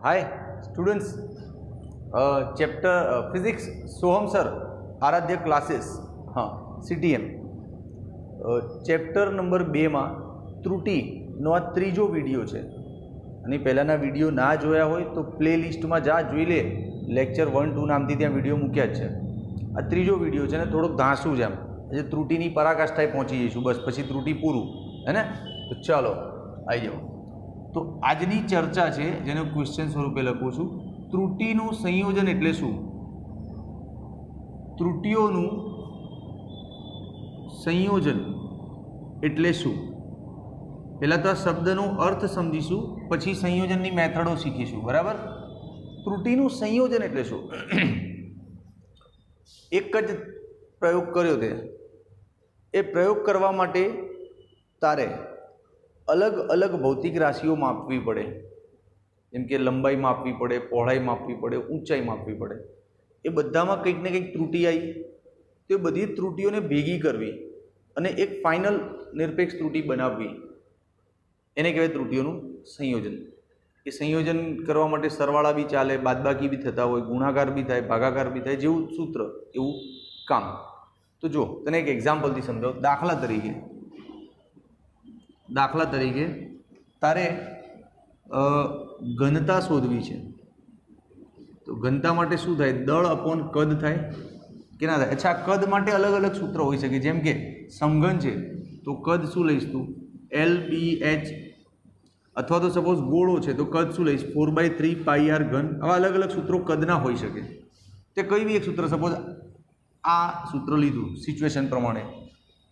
Hi students, chapter physics सोहम sir आराध्य classes हाँ CTM chapter number 2 में त्रुटिनो आ त्रीजो विडियो है। અને પહેલાના વિડીયો ના જોયા હોય તો પ્લે લિસ્ટમાં જા જોઈ લે। લેક્ચર 1-2 નામથી ત્યાં વિડીયો મૂક્યા જ છે। આ ત્રીજો વિડીયો છે ને થોડોક ધાંસું છે, એમ એટલે ત્રુટિની પરાકાષ્ઠાએ પહોંચી જઈશું, બસ પછી ત્રુટિ પૂરું હે ને। તો ચાલો આવી જાઓ। તો આજની ચર્ચા છે જેને ક્વેશ્ચન સ્વરૂપે લખું છું, ત્રુટિનું સંયોજન એટલે શું? ત્રુટિઓનું સંયોજન એટલે શું? पहला तो आ शब्दनो अर्थ समझीशू, पछी संयोजननी मेथडो शीखीशू। बराबर? त्रुटिनु संयोजन एटले शुं? एक ज प्रयोग कर्यो ते ए प्रयोग करवा माटे तारे अलग अलग भौतिक राशिओ मापवी पड़े, जेम के लंबाई मापवी पड़े, पहोळाई मापवी पड़े, ऊंचाई मापवी पड़े। ए बधामां कंईक ने कंईक त्रुटि आई तो बधी त्रुटिओने भेगी करवी अने एक फाइनल निरपेक्ष त्रुटि बनाववी, એને કહેવાય ત્રુટિઓનું સંયોજન। એ સંયોજન કરવા માટે સરવાળા બી ચાલે, બાદબાકી બી થતા હોય, ગુણાકાર બી થાય, ભાગાકાર બી થાય, જેવું સૂત્ર એવું કામ। તો જો તને એક એક્ઝામ્પલથી સમજાવું। દાખલા તરીકે તારે ઘનતા શોધવી છે, તો ઘનતા માટે શું થાય? દળ અપોન કદ થાય કે ના થાય? અચ્છા, કદ માટે અલગ અલગ સૂત્ર હોઈ શકે, જેમ કે સમઘન છે તો કદ શું લઈશ તું? LBH। अथवा तो सपोज गोळो है तो कद शू लईश? 4/3 πr घन। आवा अलग अलग सूत्रों कदना होई शके। ते कोई भी एक सूत्र, सपोज आ सूत्र लीधुं सिच्युएशन प्रमाणे,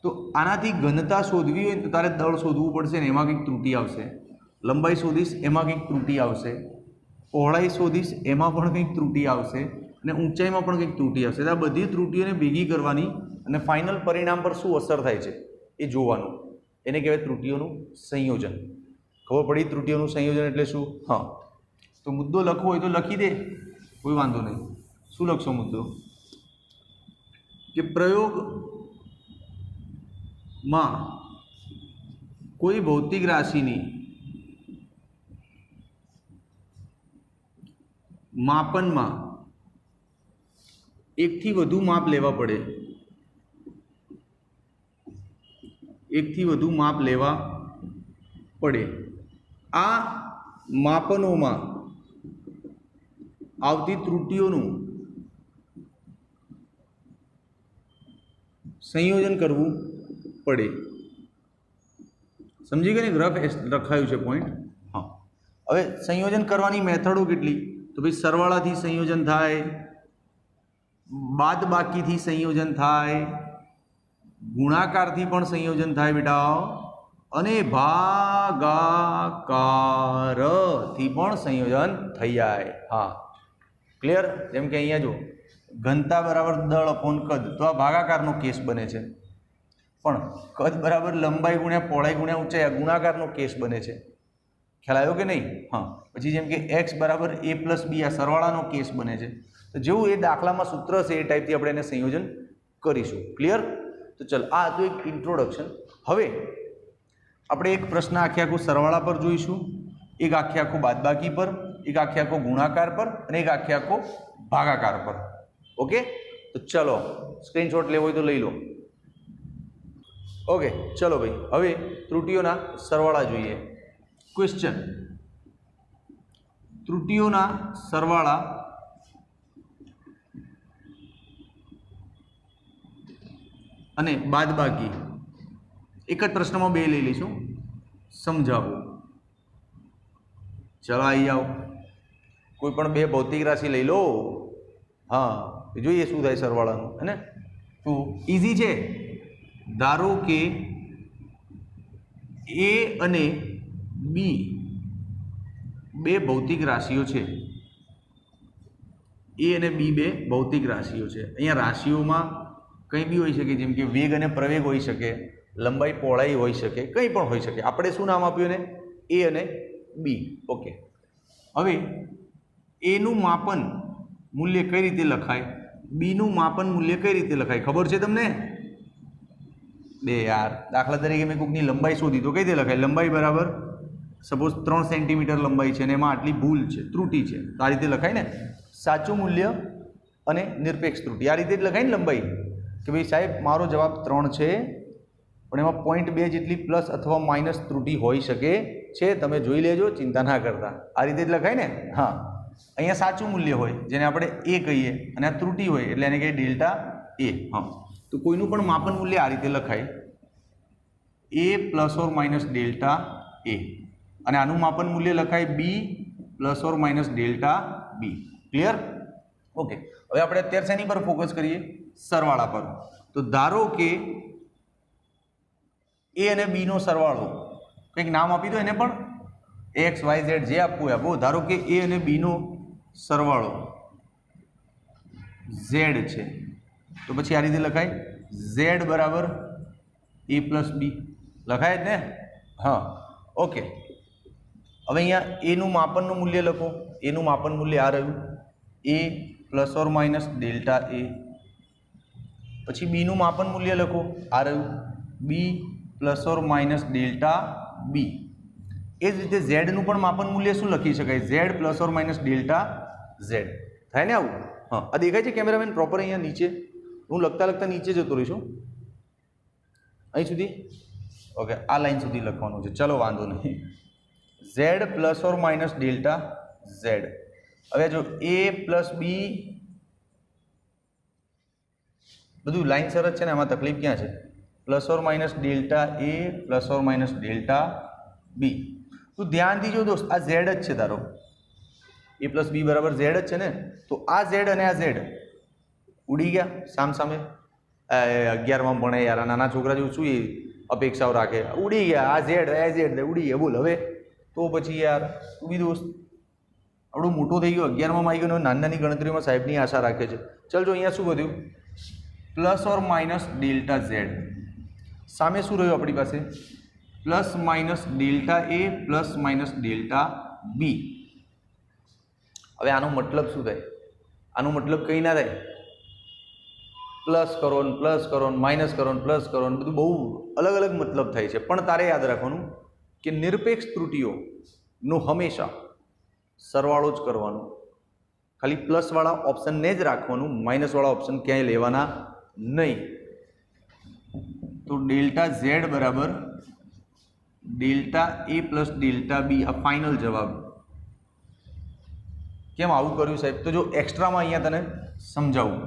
तो आनाथी घनता शोधवी होय तो तारे दळ शोधवुं पड़शे ने एमां कंईक त्रुटि आवशे। लंबाई शोधीश एमां कंईक त्रुटि आवशे, पहोळाई शोधीश एमां पण कंईक त्रुटि आवशे अने ऊंचाईमां पण कंईक त्रुटि आवशे। तो आ बधी त्रुटिओने भेगी करवानी अने फाइनल परिणाम पर शुं असर थाय छे ए जोवानुं। एने कहेवाय त्रुटिओनुं संयोजन। खबर पड़ी? त्रुटिओनुं संयोजन एटले शुं? हाँ, तो मुद्दो लखवो होय तो लखी दे, कोई वांधो नहीं। शुं लखशो मुद्दो? कि प्रयोग में कोई भौतिक राशिनी मापन में एक थी वधु माप लेवा पड़े, एक थी वधु माप लेवा पड़े। आ मापनों में आवती त्रुटिओनुं संयोजन करवू पड़े। समझी गए? रफ लखायु छे पॉइंट। हाँ, हवे संयोजन करवानी मेथडो केटली? तो भाई सरवाळाथी संयोजन थाय, बादबाकी थी संयोजन थाय, गुणाकारथी पण संयोजन थाय बेटा, अने भागाकारथी पण संयोजन थई जाय। हाँ, क्लियर? जेम के अहींया जो घनता बराबर दळ अपोन कद, तो आ भागाकारनो केस बने छे, पण कद बराबर लंबाई गुण्या पहोळाई गुण्या ऊंचाई गुणाकारनो केस बने छे। ख्याल आव्यो के नहीं? हाँ, पछी जेम के x बराबर a + b आ सरवाळानो केस बने छे। तो जेवुं ए दाखलामां सूत्र छे ए टाइपथी आपणे एने संयोजन करीशुं। क्लियर? तो चल, आ हतुं एक इंट्रोडक्शन। हवे આપણે એક પ્રશ્ન આખે આખો સરવાળા પર જોઈશું, એક આખે આખો બાદબાકી પર, એક આખે આખો ગુણાકાર પર અને એક આખે આખો ભાગાકાર પર। ઓકે, તો ચલો સ્ક્રીનશોટ લેવો હોય તો લઈ લો। ઓકે, ચલો ભાઈ, હવે ત્રુટિઓના સરવાળા જોઈએ। ક્વેશ્ચન: ત્રુટિઓના સરવાળા અને બાદબાકી एक ज प्रश्न में बे लई लईशुं। समझावो। चलो आई जाओ, कोई पण बे भौतिक राशि लई लो। हाँ, जोईए शुं थाय सरवाळानुं, है ने? तो इजी छे। धारो के ए अने बी बे भौतिक राशिओ छे। ए अने बी बे भौतिक राशिओ छे। अहींया राशिओमां कंई बी होई शके, जेम के वेग अने प्रवेग होई शके, लंबाई पहोळाई होई शके, कई पण होई शके। आपणे शुं नाम आप्युं ने? ए अने बी। ओके, हवे ए नुं मापन मूल्य कई रीते लखाय, बी नुं मापन मूल्य कई रीते लखाय? खबर छे तमने? बे यार, दाखला तरीके मैं कोकनी लंबाई शोधी तो कई रीते लखाय? लंबाई बराबर સપોઝ 3 સેન્ટીમીટર લંબાઈ છે અને એમાં આટલી ભૂલ છે, ત્રુટિ છે, તો આ રીતે લખાય ને, સાચું મૂલ્ય અને નિરપેક્ષ ત્રુટિ, આ રીતે જ લખાય ને લંબાઈ, કે ભાઈ સાહેબ મારો જવાબ 3 છે પણ એમાં 0.2 જેટલી પ્લસ અથવા માઇનસ ત્રુટિ હોઈ શકે છે, તમે જોઈ લેજો, ચિંતા ના કરતા, આ રીતે જ લખાય ને. હા, અહીંયા સાચું મૂલ્ય હોય જેને આપણે એ કહીએ અને આ ત્રુટિ હોય એટલે એને કહીએ ડેલ્ટા એ. હા, તો કોઈનું પણ માપન મૂલ્ય આ રીતે લખાય, A plus or minus delta A, અને આનું માપન મૂલ્ય લખાય B plus or minus delta B. Clear? Okay, હવે આપણે અત્યારે શેની પર ફોકસ કરીએ? સરવાળા પર. તો ધારો કે એ અને બી નો સરવાળો, કંઈક નામ આપી દો એને, પણ એક્સ વાય ઝેડ જે આપવું હોય આપો. ધારો કે એ અને બી નો સરવાળો ઝેડ છે, તો પછી આ રીતે લખાય ઝેડ બરાબર એ પ્લસ બી, લખાય જ ને? હા, ઓકે. હવે અહીંયા એનું માપનનું મૂલ્ય લખો, એનું માપન મૂલ્ય આ રહ્યું A plus or minus delta A. પછી બીનું માપન મૂલ્ય લખો, આ રહ્યું B plus or minus delta B. એ જ રીતે ઝેડનું પણ માપન મૂલ્ય શું લખી શકાય? Z plus or minus delta Z. થાય ને આવું? હા, આ દેખાય છે કેમેરામેન પ્રોપર? અહીંયા નીચે હું લખતા લખતા નીચે જતો રહીશું, અહીં સુધી. ઓકે, આ લાઈન સુધી લખવાનું છે, ચલો વાંધો નહીં. Z plus or minus delta Z. હવે જો એ પ્લસ બી, બધું લાઈન સરસ છે ને, આમાં તકલીફ ક્યાં છે? Plus or minus delta A plus or minus delta B. તું ધ્યાનથી જો દોસ્ત, આ ઝેડ જ છે, ધારો એ પ્લસ બી બરાબર ઝેડ જ છે ને, તો આ ઝેડ અને આ ઝેડ ઉડી ગયા સામ સામે. 11માં ભણે યાર, નાના છોકરા જેવું શું એ અપેક્ષાઓ રાખે? ઉડી ગયા, આ ઝેડ ઉડી ગયા. બોલ હવે તો પછી યાર તું બી દોસ્ત આવડો મોટો થઈ ગયો, 11માં આવી ગયો, નાની નાની ગણતરીઓમાં સાહેબની આશા રાખે છે. ચાલ જો અહીંયા શું વધ્યું? Plus or minus delta Z. સામે શું રહ્યું આપણી પાસે? Plus minus delta A plus minus delta બી. હવે આનો મતલબ શું થાય? આનો મતલબ કંઈ ના થાય, પ્લસ કરો ને પ્લસ કરો ને માઇનસ કરો ને પ્લસ કરો ને, બધું બહુ અલગ અલગ મતલબ થાય છે. પણ તારે યાદ રાખવાનું કે નિરપેક્ષ ત્રુટિઓનો હંમેશા સરવાળો જ કરવાનો, ખાલી પ્લસવાળા ઓપ્શનને જ રાખવાનું, માઇનસવાળા ઓપ્શન ક્યાંય લેવાના નહીં. તો ડેલ્ટા ઝેડ બરાબર ડેલ્ટા એ પ્લસ ડેલ્ટા બી, આ ફાઇનલ જવાબ. કેમ આવું કર્યું સાહેબ? તો જો એક્સ્ટ્રામાં અહીંયા તને સમજાવું,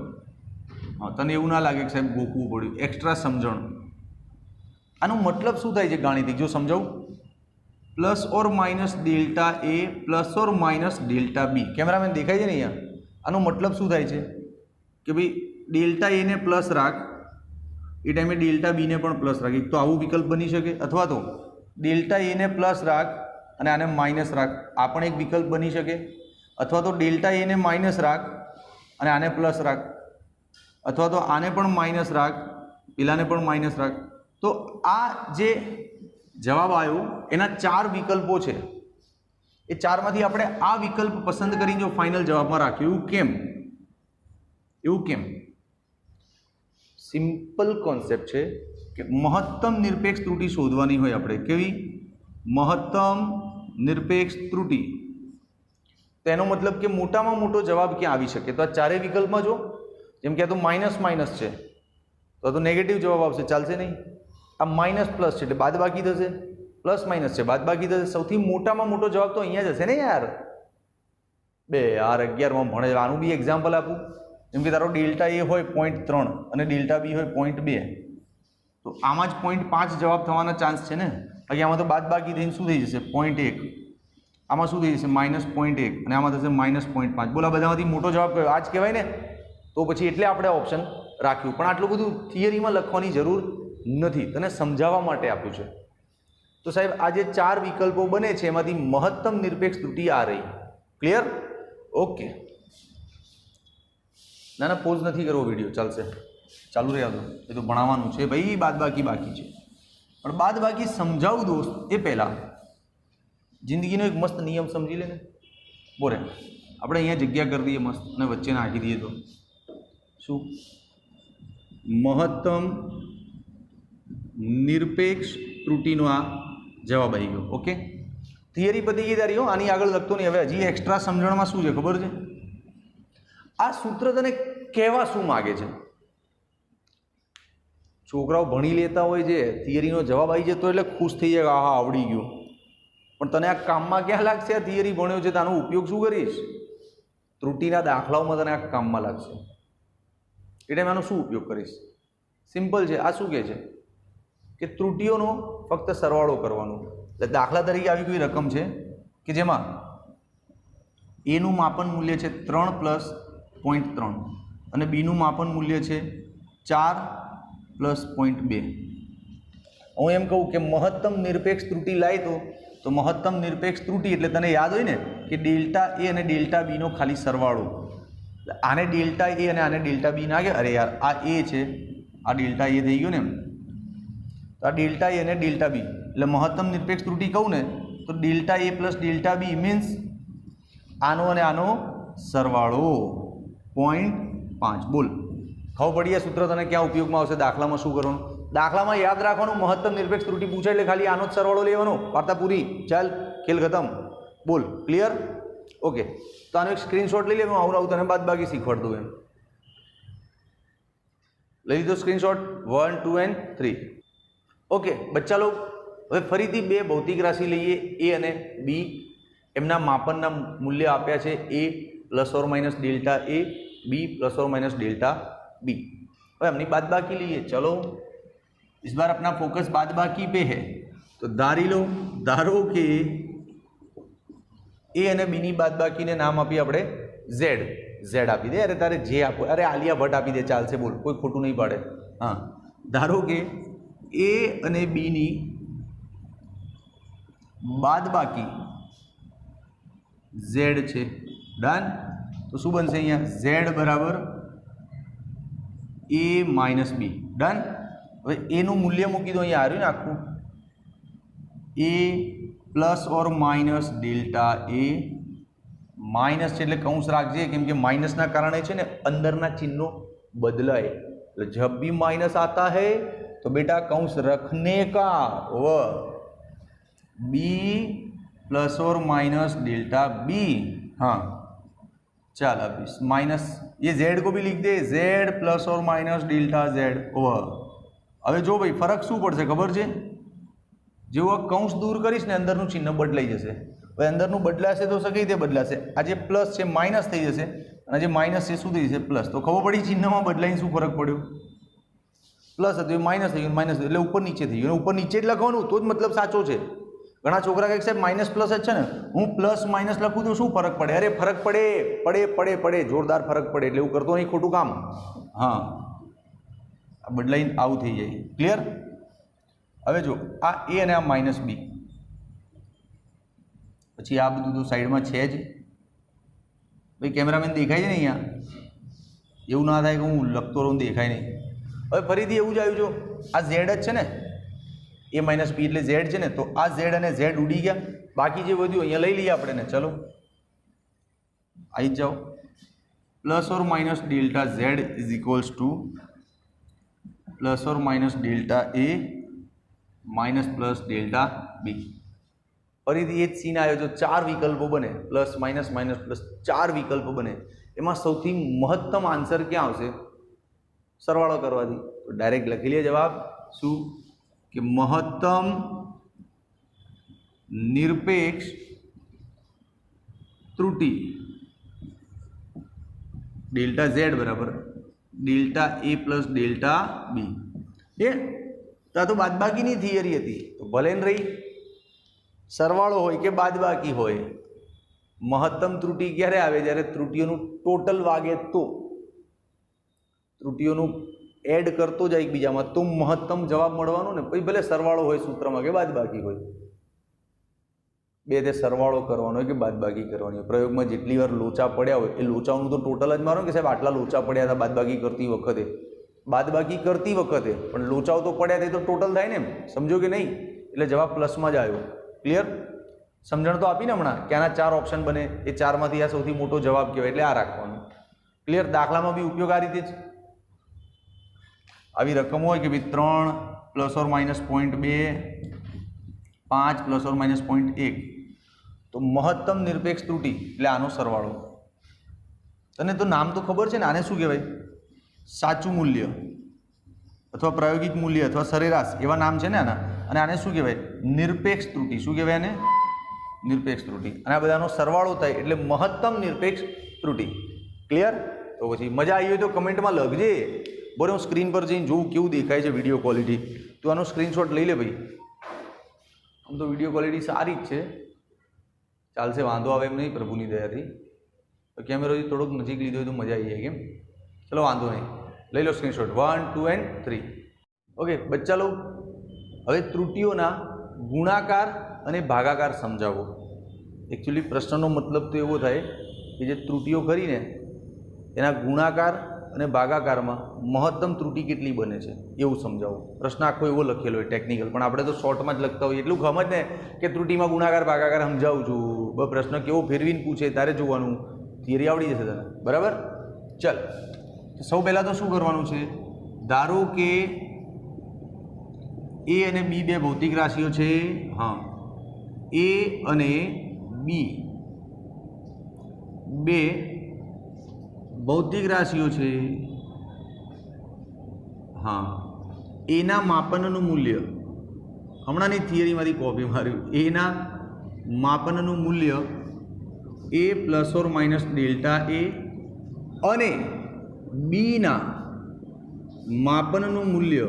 હા, તને એવું ના લાગે કે સાહેબ ગોખવું પડ્યું, એક્સ્ટ્રા સમજણ. આનો મતલબ શું થાય છે ગાણિતિક? જો સમજાવું, plus or minus delta A plus or minus delta B. Cameraman દેખાય છે ને અહીંયા? આનો મતલબ શું થાય છે કે ભાઈ ડેલ્ટા એને પ્લસ રાખ, એ ટાઈમે ડેલ્ટા બીને પણ પ્લસ રાખ. એક તો આવું વિકલ્પ બની શકે, અથવા તો ડેલ્ટા એને પ્લસ રાખ અને આને માઇનસ રાખ, આ પણ એક વિકલ્પ બની શકે. અથવા તો ડેલ્ટા એને માઇનસ રાખ અને આને પ્લસ રાખ, અથવા તો આને પણ માઇનસ રાખ, પેલાને પણ માઇનસ રાખ. તો આ જે જવાબ આવ્યો એના 4 વિકલ્પો છે, એ 4માંથી આપણે આ વિકલ્પ પસંદ કરીને જો ફાઇનલ જવાબમાં રાખ્યું. એવું કેમ? એવું કેમ? સિમ્પલ કોન્સેપ્ટ છે કે મહત્તમ નિરપેક્ષ ત્રુટિ શોધવાની હોય આપણે. કેવી? મહત્તમ નિરપેક્ષ ત્રુટિ. તેનો મતલબ કે મોટામાં મોટો જવાબ ક્યાં આવી શકે? તો આ 4 વિકલ્પમાં જો, જેમ કે આ તો માઇનસ માઇનસ છે તો નેગેટિવ જવાબ આવશે, ચાલશે નહીં. આ માઇનસ પ્લસ છે એટલે બાદ બાકી થશે, પ્લસ માઇનસ છે બાદ બાકી થશે. સૌથી મોટામાં મોટો જવાબ તો અહીંયા જ હશે ને યાર. બે યાર 11માં ભણે, આનું બી એક્ઝામ્પલ આપું. જેમ કે તારો ડેલ્ટા એ હોય 0.3 અને ડેલ્ટા બી હોય 0.2, તો આમાં જ 0.5 જવાબ થવાના ચાન્સ છે ને. બાકી આમાં તો બાદ બાકી થઈને શું થઈ જશે? 0.1. આમાં શું થઈ જશે? -0.1, અને આમાં થશે -0.5. બોલો આ બધામાંથી મોટો જવાબ કયો? આ જ કહેવાય ને. તો પછી એટલે આપણે ઓપ્શન રાખ્યું. પણ આટલું બધું થિયરીમાં લખવાની જરૂર નથી, તને સમજાવવા માટે આપ્યું છે. તો સાહેબ આ જે 4 વિકલ્પો બને છે એમાંથી મહત્તમ નિરપેક્ષ ત્રુટિ આ રહી. ક્લિયર? ઓકે. ના ના, પોઝ નથી કરવો, વિડીયો ચાલશે, ચાલુ રહેવા દો. એ તો ભણાવવાનું છે ભાઈ, બાદ બાકી છે. પણ બાદ બાકી સમજાવું દોસ્ત એ પહેલાં જિંદગીનો એક મસ્ત નિયમ સમજી લે ને. બોરે આપણે અહીંયા જગ્યા કરી દઈએ મસ્ત અને વચ્ચે નાખી દઈએ તો શું? મહત્તમ નિરપેક્ષ ત્રુટિનો આ જવાબ આવી ગયો. ઓકે, થિયરી પતી ગઈ તારી હો, આની આગળ લખતો નહીં. હવે હજી એક્સ્ટ્રા સમજણમાં શું છે ખબર છે? આ સૂત્ર તને કહેવા શું માગે છે? છોકરાઓ ભણી લેતા હોય છે, થિયરીનો જવાબ આવી જતો એટલે ખુશ થઈ જાય, આહા આવડી ગયું. પણ તને આ કામમાં ક્યાં લાગશે? આ થિયરી ભણ્યો છે તો આનો ઉપયોગ શું કરીશ? ત્રુટિના દાખલાઓમાં તને આ કામમાં લાગશે. એટલે આનો શું ઉપયોગ કરીશ? સિમ્પલ છે. આ શું કહે છે કે ત્રુટિઓનો ફક્ત સરવાળો કરવાનો. એટલે દાખલા તરીકે આવી કોઈ રકમ છે કે જેમાં એનું માપન મૂલ્ય છે 3 + 0.3 અને બીનું માપન મૂલ્ય છે 4 + 0.2. હું એમ કહું કે મહત્તમ નિરપેક્ષ ત્રુટિ લાય તો મહત્તમ નિરપેક્ષ ત્રુટિ એટલે તને યાદ હોય ને કે ડેલ્ટા એ અને ડેલ્ટા બીનો ખાલી સરવાળો. આને ડેલ્ટા એ અને આને ડેલ્ટા બી ના કે અરે યાર આ એ છે, આ ડેલ્ટા એ થઈ ગયો ને, એમ તો આ ડેલ્ટા એ અને ડેલ્ટા બી એટલે મહત્તમ નિરપેક્ષ ત્રુટિ કહું ને તો delta A plus delta B means આનો અને આનો સરવાળો 0.5. બોલ, ખબર પડી આ સૂત્ર તને ક્યાં ઉપયોગમાં આવશે? દાખલામાં શું કરવાનું? દાખલામાં યાદ રાખવાનું, મહત્તમ નિરપેક્ષ ત્રુટિ પૂછાય એટલે ખાલી આનો જ સરવાળો લેવાનો. વાર્તા પૂરી, ચાલ ખેલ ખતમ. બોલ, ક્લિયર? ઓકે, તો આનો એક સ્ક્રીનશોટ લઈ લે. હું આવું તને બાદબાકી શીખવાડ દઉં એમ. લઈ લીધો સ્ક્રીનશોટ? 1, 2 and 3. ઓકે બચ્ચા લોગ, હવે ફરીથી બે ભૌતિક રાશિ લઈએ, એ અને બી. એમના માપનના મૂલ્ય આપ્યા છે એ ± ડેલ્ટા એ, બી ± ડેલ્ટા बी. હવે हमने बादबाकी लिए, चलो इस बार अपना फोकस बादबाकी पे है. तो धारो के ए અને બી ની બાદબાકીને નામ આપીએ આપણે ઝેડ આપી દે. અરે તારે જે આપો, અરે આલિયા ભટ્ટ આપી દે, ચાલશે. બોલ, કોઈ ખોટું નહીં પાડે. હા, ધારો કે એ અને બી ની બાદબાકી ઝેડ છે. ડન. તો શું બનશે અહીંયા? ઝેડ બરાબર a - b. ડન. હવે એનું મૂલ્ય મૂકી દો. અહીંયા આવ્યું ને આખું a ± ડેલ્ટા એ. માઇનસ છે એટલે કૌંસ રાખજે, કેમ કે માઇનસના કારણે છે ને અંદરના ચિહ્નો બદલાય. એટલે જબ भी माइनस आता है तो बेटा कौंस रखने का व b ± डेल्टा b. हाँ चल अब इस माइनस ये z को भी लिख दे, z ± डेल्टा z ओवर. હવે જો ભાઈ ફરક શું પડશે ખબર છે? જેવો કૌંસ દૂર કરીશ ને અંદરનું ચિહ્ન બદલાઈ જશે. હવે અંદરનું બદલાશે તો કઈ રીતે બદલાશે? આ જે પ્લસ છે માઇનસ થઈ જશે અને જે માઇનસ છે શું થઈ જશે? પ્લસ. તો ખબર પડી ચિહ્નમાં બદલાઈને શું ફરક પડ્યો? પ્લસ હતું એ માઇનસ થઈ ગયું, માઇનસ એટલે ઉપર નીચે થઈ ગયું. ઉપર નીચે જ લખવાનું તો જ મતલબ સાચો છે. ઘણા છોકરા કહે સાહેબ માઇનસ પ્લસ જ છે ને, હું પ્લસ માઇનસ લખું તો શું ફરક પડે? અરે ફરક પડે, જોરદાર ફરક પડે. એટલે એવું કરતો નહીં, ખોટું કામ. હા, બદલાઈને આવું થઈ જાય. ક્લિયર? હવે જો આ એ અને આ -b, પછી આ બધું તો સાઈડમાં છે જ. ભાઈ કેમેરામેન દેખાય છે ને અહીંયા? એવું ના થાય કે હું લખતો રહું દેખાય નહીં. હવે ફરીથી એવું જ આવ્યું. જો આ ઝેડ જ છે ને, a - b એટલે ઝેડ છે ને, તો આ ઝેડ અને ઝેડ ઉડી ગયા. બાકી જે વધ્યું અહીંયા લઈ લઈએ આપણે ને. ચલો આવી જ જાઓ. ± Delta Z is equals to ± delta A plus delta B. ફરીથી એ જ સીન આવ્યો. જો 4 વિકલ્પો બને, પ્લસ માઇનસ માઇનસ પ્લસ 4 વિકલ્પો બને, એમાં સૌથી મહત્તમ આન્સર ક્યાં આવશે? સરવાળો કરવાથી. તો ડાયરેક્ટ લખી લે જવાબ. શું કે મહત્તમ નિરપેક્ષ ત્રુટિ ડેલ્ટા ઝેડ બરાબર delta A plus delta B. એ તો બાદબાકીની થિયરી હતી, તો ભલે ને રહી. સરવાળો હોય કે બાદબાકી હોય, મહત્તમ ત્રુટિ ક્યારે આવે? જ્યારે ત્રુટિઓનું ટોટલ વાગે તો. ત્રુટિઓનું એડ કરતો જાય એકબીજામાં તો મહત્તમ જવાબ મળવાનો ને. પછી ભલે સરવાળો હોય સૂત્રમાં કે બાદબાકી હોય, બે તે સરવાળો કરવાનો હોય કે બાદબાકી કરવાની હોય. પ્રયોગમાં જેટલી વાર લોચા પડ્યા હોય એ લોચાનું તો ટોટલ જ મારો કે સાહેબ આટલા લોચા પડ્યા હતા બાદબાકી કરતી વખતે. બાદબાકી કરતી વખતે પણ લોચાઓ તો પડ્યા હતા, તો ટોટલ થાય ને. એમ સમજો કે નહીં? એટલે જવાબ પ્લસમાં જ આવ્યો. ક્લિયર? સમજણ તો આપીને હમણાં કે આના 4 ઓપ્શન બને, એ 4માંથી આ સૌથી મોટો જવાબ કહેવાય, એટલે આ રાખવાનું. ક્લિયર? દાખલામાં બી ઉપયોગ આ રીતે જ. આવી રકમ હોય કે ભાઈ 3 ± 0.2, 5 ± 0.1, તો મહત્તમ નિરપેક્ષ ત્રુટિ એટલે આનો સરવાળો. તને તો નામ તો ખબર છે ને, આને શું કહેવાય? સાચું મૂલ્ય અથવા પ્રાયોગિક મૂલ્ય અથવા સરેરાશ એવા નામ છે ને આના. અને આને શું કહેવાય? નિરપેક્ષ ત્રુટિ. શું કહેવાય આને? નિરપેક્ષ ત્રુટિ. અને આ બધાનો સરવાળો થાય એટલે મહત્તમ નિરપેક્ષ ત્રુટિ. ક્લિયર? તો પછી મજા આવી હોય તો કમેન્ટમાં લખજે. બોલે હું સ્ક્રીન પર જઈને જોઉં કેવું દેખાય છે વિડીયો ક્વોલિટી. તું આનો સ્ક્રીનશોટ લઈ લે ભાઈ. આમ તો વિડીયો ક્વોલિટી સારી જ છે, ચાલશે, વાંધો આવે એમ નહીં પ્રભુની દયાથી. તો કેમેરોથી થોડોક નજીક લીધો હોય તો મજા આવી જાય. કેમ? ચલો વાંધો નહીં, લઈ લો સ્ક્રીનશોટ. 1, 2 and 3. ઓકે બચ્ચા લોગ, હવે ત્રુટિઓના ગુણાકાર અને ભાગાકાર સમજાવો. એકચ્યુઅલી પ્રશ્નનો મતલબ તો એવો થાય કે જે ત્રુટિઓ કરીને એના ગુણાકાર અને ભાગાકારમાં મહત્તમ ત્રુટિ કેટલી બને છે એવું સમજાવો. પ્રશ્ન આખો એવો લખેલો હોય ટેકનિકલ, પણ આપણે તો શોર્ટમાં જ લખતા હોઈએ. એટલું સમજ ને કે ત્રુટિમાં ગુણાકાર ભાગાકાર સમજાવું છું. બસ પ્રશ્ન કેવો ફેરવીને પૂછે તારે જોવાનું, થિયરી આવડી જશે તને. બરાબર? ચાલ, સૌ પહેલાં તો શું કરવાનું છે? ધારો કે એ અને બી બે ભૌતિક રાશિઓ છે. હા, એ અને બી બે ભૌતિક રાશિઓ છે. હા, એના માપનનું મૂલ્ય, હમણાંની થિયરીમાંથી કોપી માર્યું, એના માપનનું મૂલ્ય A plus or minus delta A અને બીના માપનનું મૂલ્ય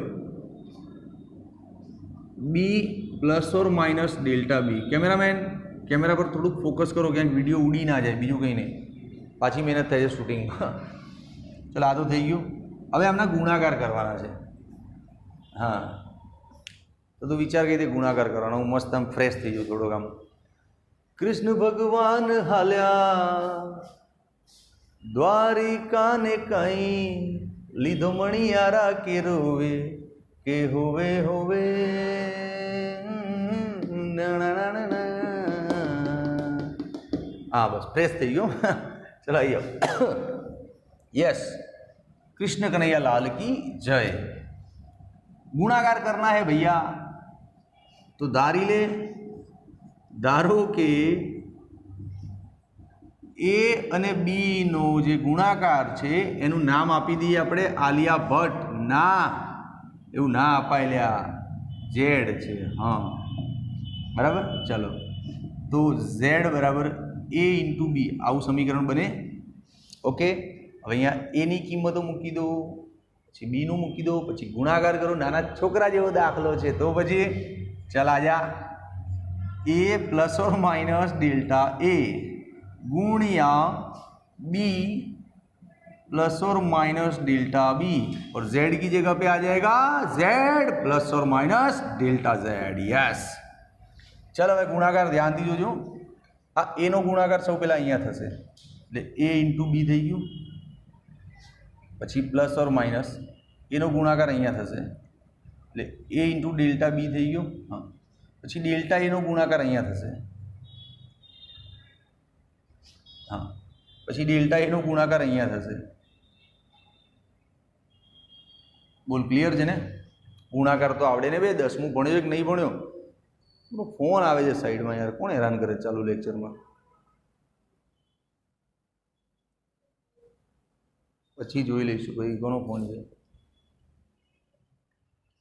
B plus or minus delta B. Cameraman camera પર થોડુંક ફોકસ કરો, ક્યાંક વિડીયો ઉડી ના જાય, બીજું કંઈ નહીં. પાછી મહેનત થાય છે શૂટિંગમાં. ચલો આ તો થઈ ગયું. હવે આમના ગુણાકાર કરવાના છે. હા, તો તું વિચાર કઈ રીતે ગુણાકાર કરવાનો. હું મસ્ત આમ ફ્રેશ થઈ ગયું થોડોક આમ. કૃષ્ણ ભગવાન હાલ્યા દ્વારિકાને કઈ લીધો મણિયારા કે રોવે કે હોવે હોવે. હા બસ ફ્રેશ થઈ ગયો. चलो आइए. यस, कृष्ण कन्हैया लाल की जय. गुणाकार करना है भैया, तो धारी ले. धारो के ए અને બી નો જે ગુણાકાર છે એનું નામ આપી દઈએ આપણે આલિયા ભટ્ટ. ના, એવું ના અપાય લ્યા, ઝેડ છે. હા બરાબર. ચલો, તો ઝેડ બરાબર એ ઇન્ટુ બી, આવું સમીકરણ બને. ઓકે, હવે અહીંયા એની કિંમતો મૂકી દો, પછી બીનું મૂકી દો, પછી ગુણાકાર કરો. નાના છોકરા જેવો દાખલો છે તો પછી ચાલ આજા ए प्लस और minus delta A गुणिया B plus और माइनस डेल्टा बी, और z की जगह पे आ जाएगा z प्लस और माइनस डेल्टा z. यस, चलो હવે ગુણાકાર ધ્યાનથી જોજો. આ a નો ગુણાકાર સૌ પહેલા અહીંયા થશે એટલે a ઇન્ટુ બી થઈ ગયું, પછી પ્લસ ઓર માઇનસ એનો ગુણાકાર અહીંયા થશે એટલે a ઇન્ટુ ડેલ્ટા બી થઈ ગયો. હા, પછી ડેલ્ટા એનો ગુણાકાર અહીંયા થશે. હા, પછી ડેલ્ટા એનો ગુણાકાર અહીંયા થશે. બોલ ક્લિયર છે ને? ગુણાકાર તો આવડે ને બે? 10મું ભણ્યો કે નહીં ભણ્યો? ફોન આવે છે સાઈડમાં યાર, કોણ હેરાન કરે ચાલુ લેક્ચરમાં? પછી જોઈ લઈશું ભાઈ કોનો ફોન છે.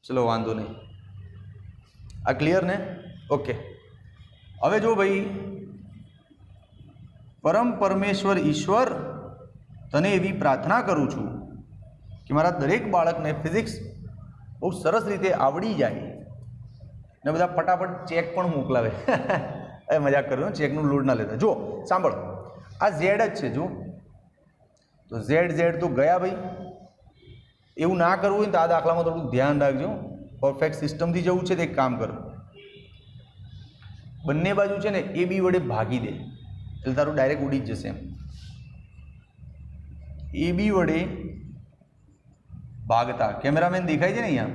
ચલો વાંધો નહીં. આ ક્લિયર ને? ઓકે, હવે જો ભાઈ, પરમ પરમેશ્વર ઈશ્વર તને એવી પ્રાર્થના કરું છું કે મારા દરેક બાળકને ફિઝિક્સ બહુ સરસ રીતે આવડી જાય ને બધા ફટાફટ ચેક પણ મોકલાવે. એ મજાક કર્યો, ચેકનું લોડ ના લેતા. જો સાંભળ, આ ઝેડ જ છે. જો તો ઝેડ તો ગયા ભાઈ. એવું ના કરવું હોય ને તો આ દાખલામાં થોડું ધ્યાન રાખજો. પરફેક્ટ સિસ્ટમથી જવું છે તો એક કામ કર, બંને બાજુ છે ને એ બી વડે ભાગી દે એટલે તારું ડાયરેક્ટ ઉડી જ જશે. એમ એ બી વડે ભાગતા કેમેરામેન દેખાય છે ને અહીંયા?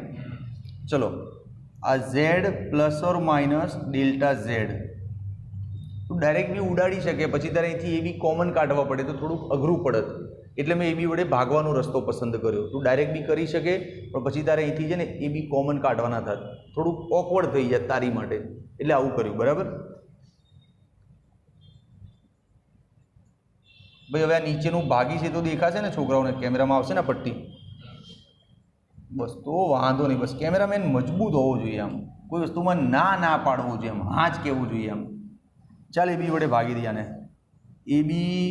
ચલો, આ Z plus or minus delta Z તું ડાયરેક્ટ બી ઉડાડી શકે, પછી તારે અહીંથી એ બી કોમન કાઢવા પડે તો થોડુંક અઘરું પડત, એટલે મેં એ બી વડે ભાગવાનો રસ્તો પસંદ કર્યો. તું ડાયરેક્ટ બી કરી શકે, પણ પછી તારે અહીંથી છે ને એ બી કોમન કાઢવાના થાય, થોડુંક ઓકવર્ડ થઈ જાય તારી માટે, એટલે આવું કર્યું. બરાબર? भाई हवे आ नीचेનું ભાગી છે તો દેખાશે ને છોકરાઓને, કેમેરામાં આવશે ને પટ્ટી, બસ તો વાંધો નહીં. બસ કેમેરામેન મજબૂત હોવો જોઈએ, આમ કોઈ વસ્તુમાં ના ના પાડવું જોઈએ, આમ હા જ કહેવું જોઈએ આમ. ચાલ એ બી વડે ભાગી દઈએ આને. એ બી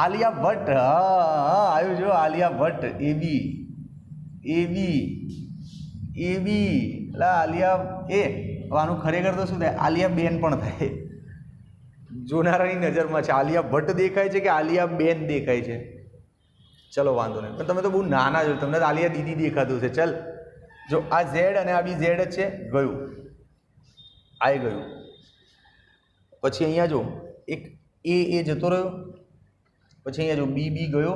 આલિયા ભટ્ટ, હા આવ્યું જો આલિયા ભટ્ટ. એ બી એટલે આલિયા એ, આનું ખરેખર તો શું થાય, આલિયા બેન પણ થાય. જોનારાની નજરમાં છે આલિયા ભટ્ટ દેખાય છે કે આલિયા બેન દેખાય છે. ચલો વાંધો નહીં, પણ તમે તો બહુ નાના છો, તમને તો આલિયા દીદી દેખાતું છે. ચલ જો આ ઝેડ અને આ બી ઝેડ જ છે, ગયું આ ગયું. પછી અહીંયા જો એક એ જતો રહ્યો, પછી અહીંયા જો બી ગયો.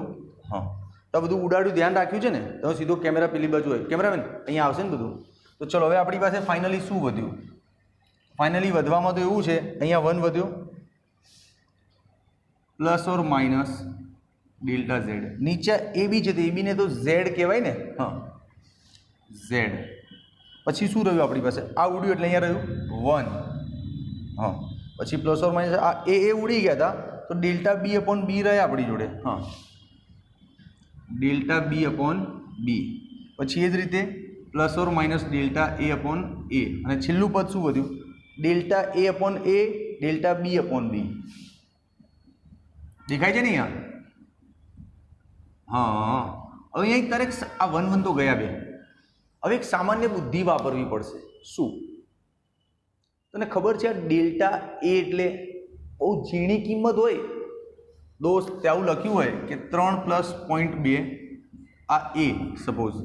હા તો બધું ઉડાડ્યું, ધ્યાન રાખ્યું છે ને? તો સીધો કેમેરા પેલી બાજુ હોય, કેમેરામેન અહીંયા આવશે ને બધું. તો ચલો હવે આપણી પાસે ફાઇનલી શું વધ્યું? ફાઇનલી વધવામાં તો એવું છે, અહીંયા 1 વધ્યો plus or minus delta Z. નીચે એ બી છે તો એ બીને તો ઝેડ કહેવાય ને. હા ઝેડ. પછી શું રહ્યું આપણી પાસે? આ ઉડ્યું એટલે અહીંયા રહ્યું 1. હા પછી પ્લસ ઓર માઇનસ આ એ ઉડી ગયા હતા તો ડેલ્ટા બી અપોન બી રહે આપણી જોડે. હા ડેલ્ટા બી અપોન બી. પછી એ જ રીતે plus or minus delta A upon A. અને છેલ્લું પદ શું વધ્યું? Delta A upon A, delta B upon B. દેખાય છે ને અહીંયા? હા હવે અહીંયા તારે આ 1 1 તો ગયા બે. હવે એક સામાન્ય બુદ્ધિ વાપરવી પડશે. શું તને ખબર છે? આ ડેલ્ટા એ એટલે બહુ ઝીણી કિંમત હોય દોસ્ત. ત્યાં લખ્યું હોય કે 3 પ્લસ 0.2 આ એ સપોઝ,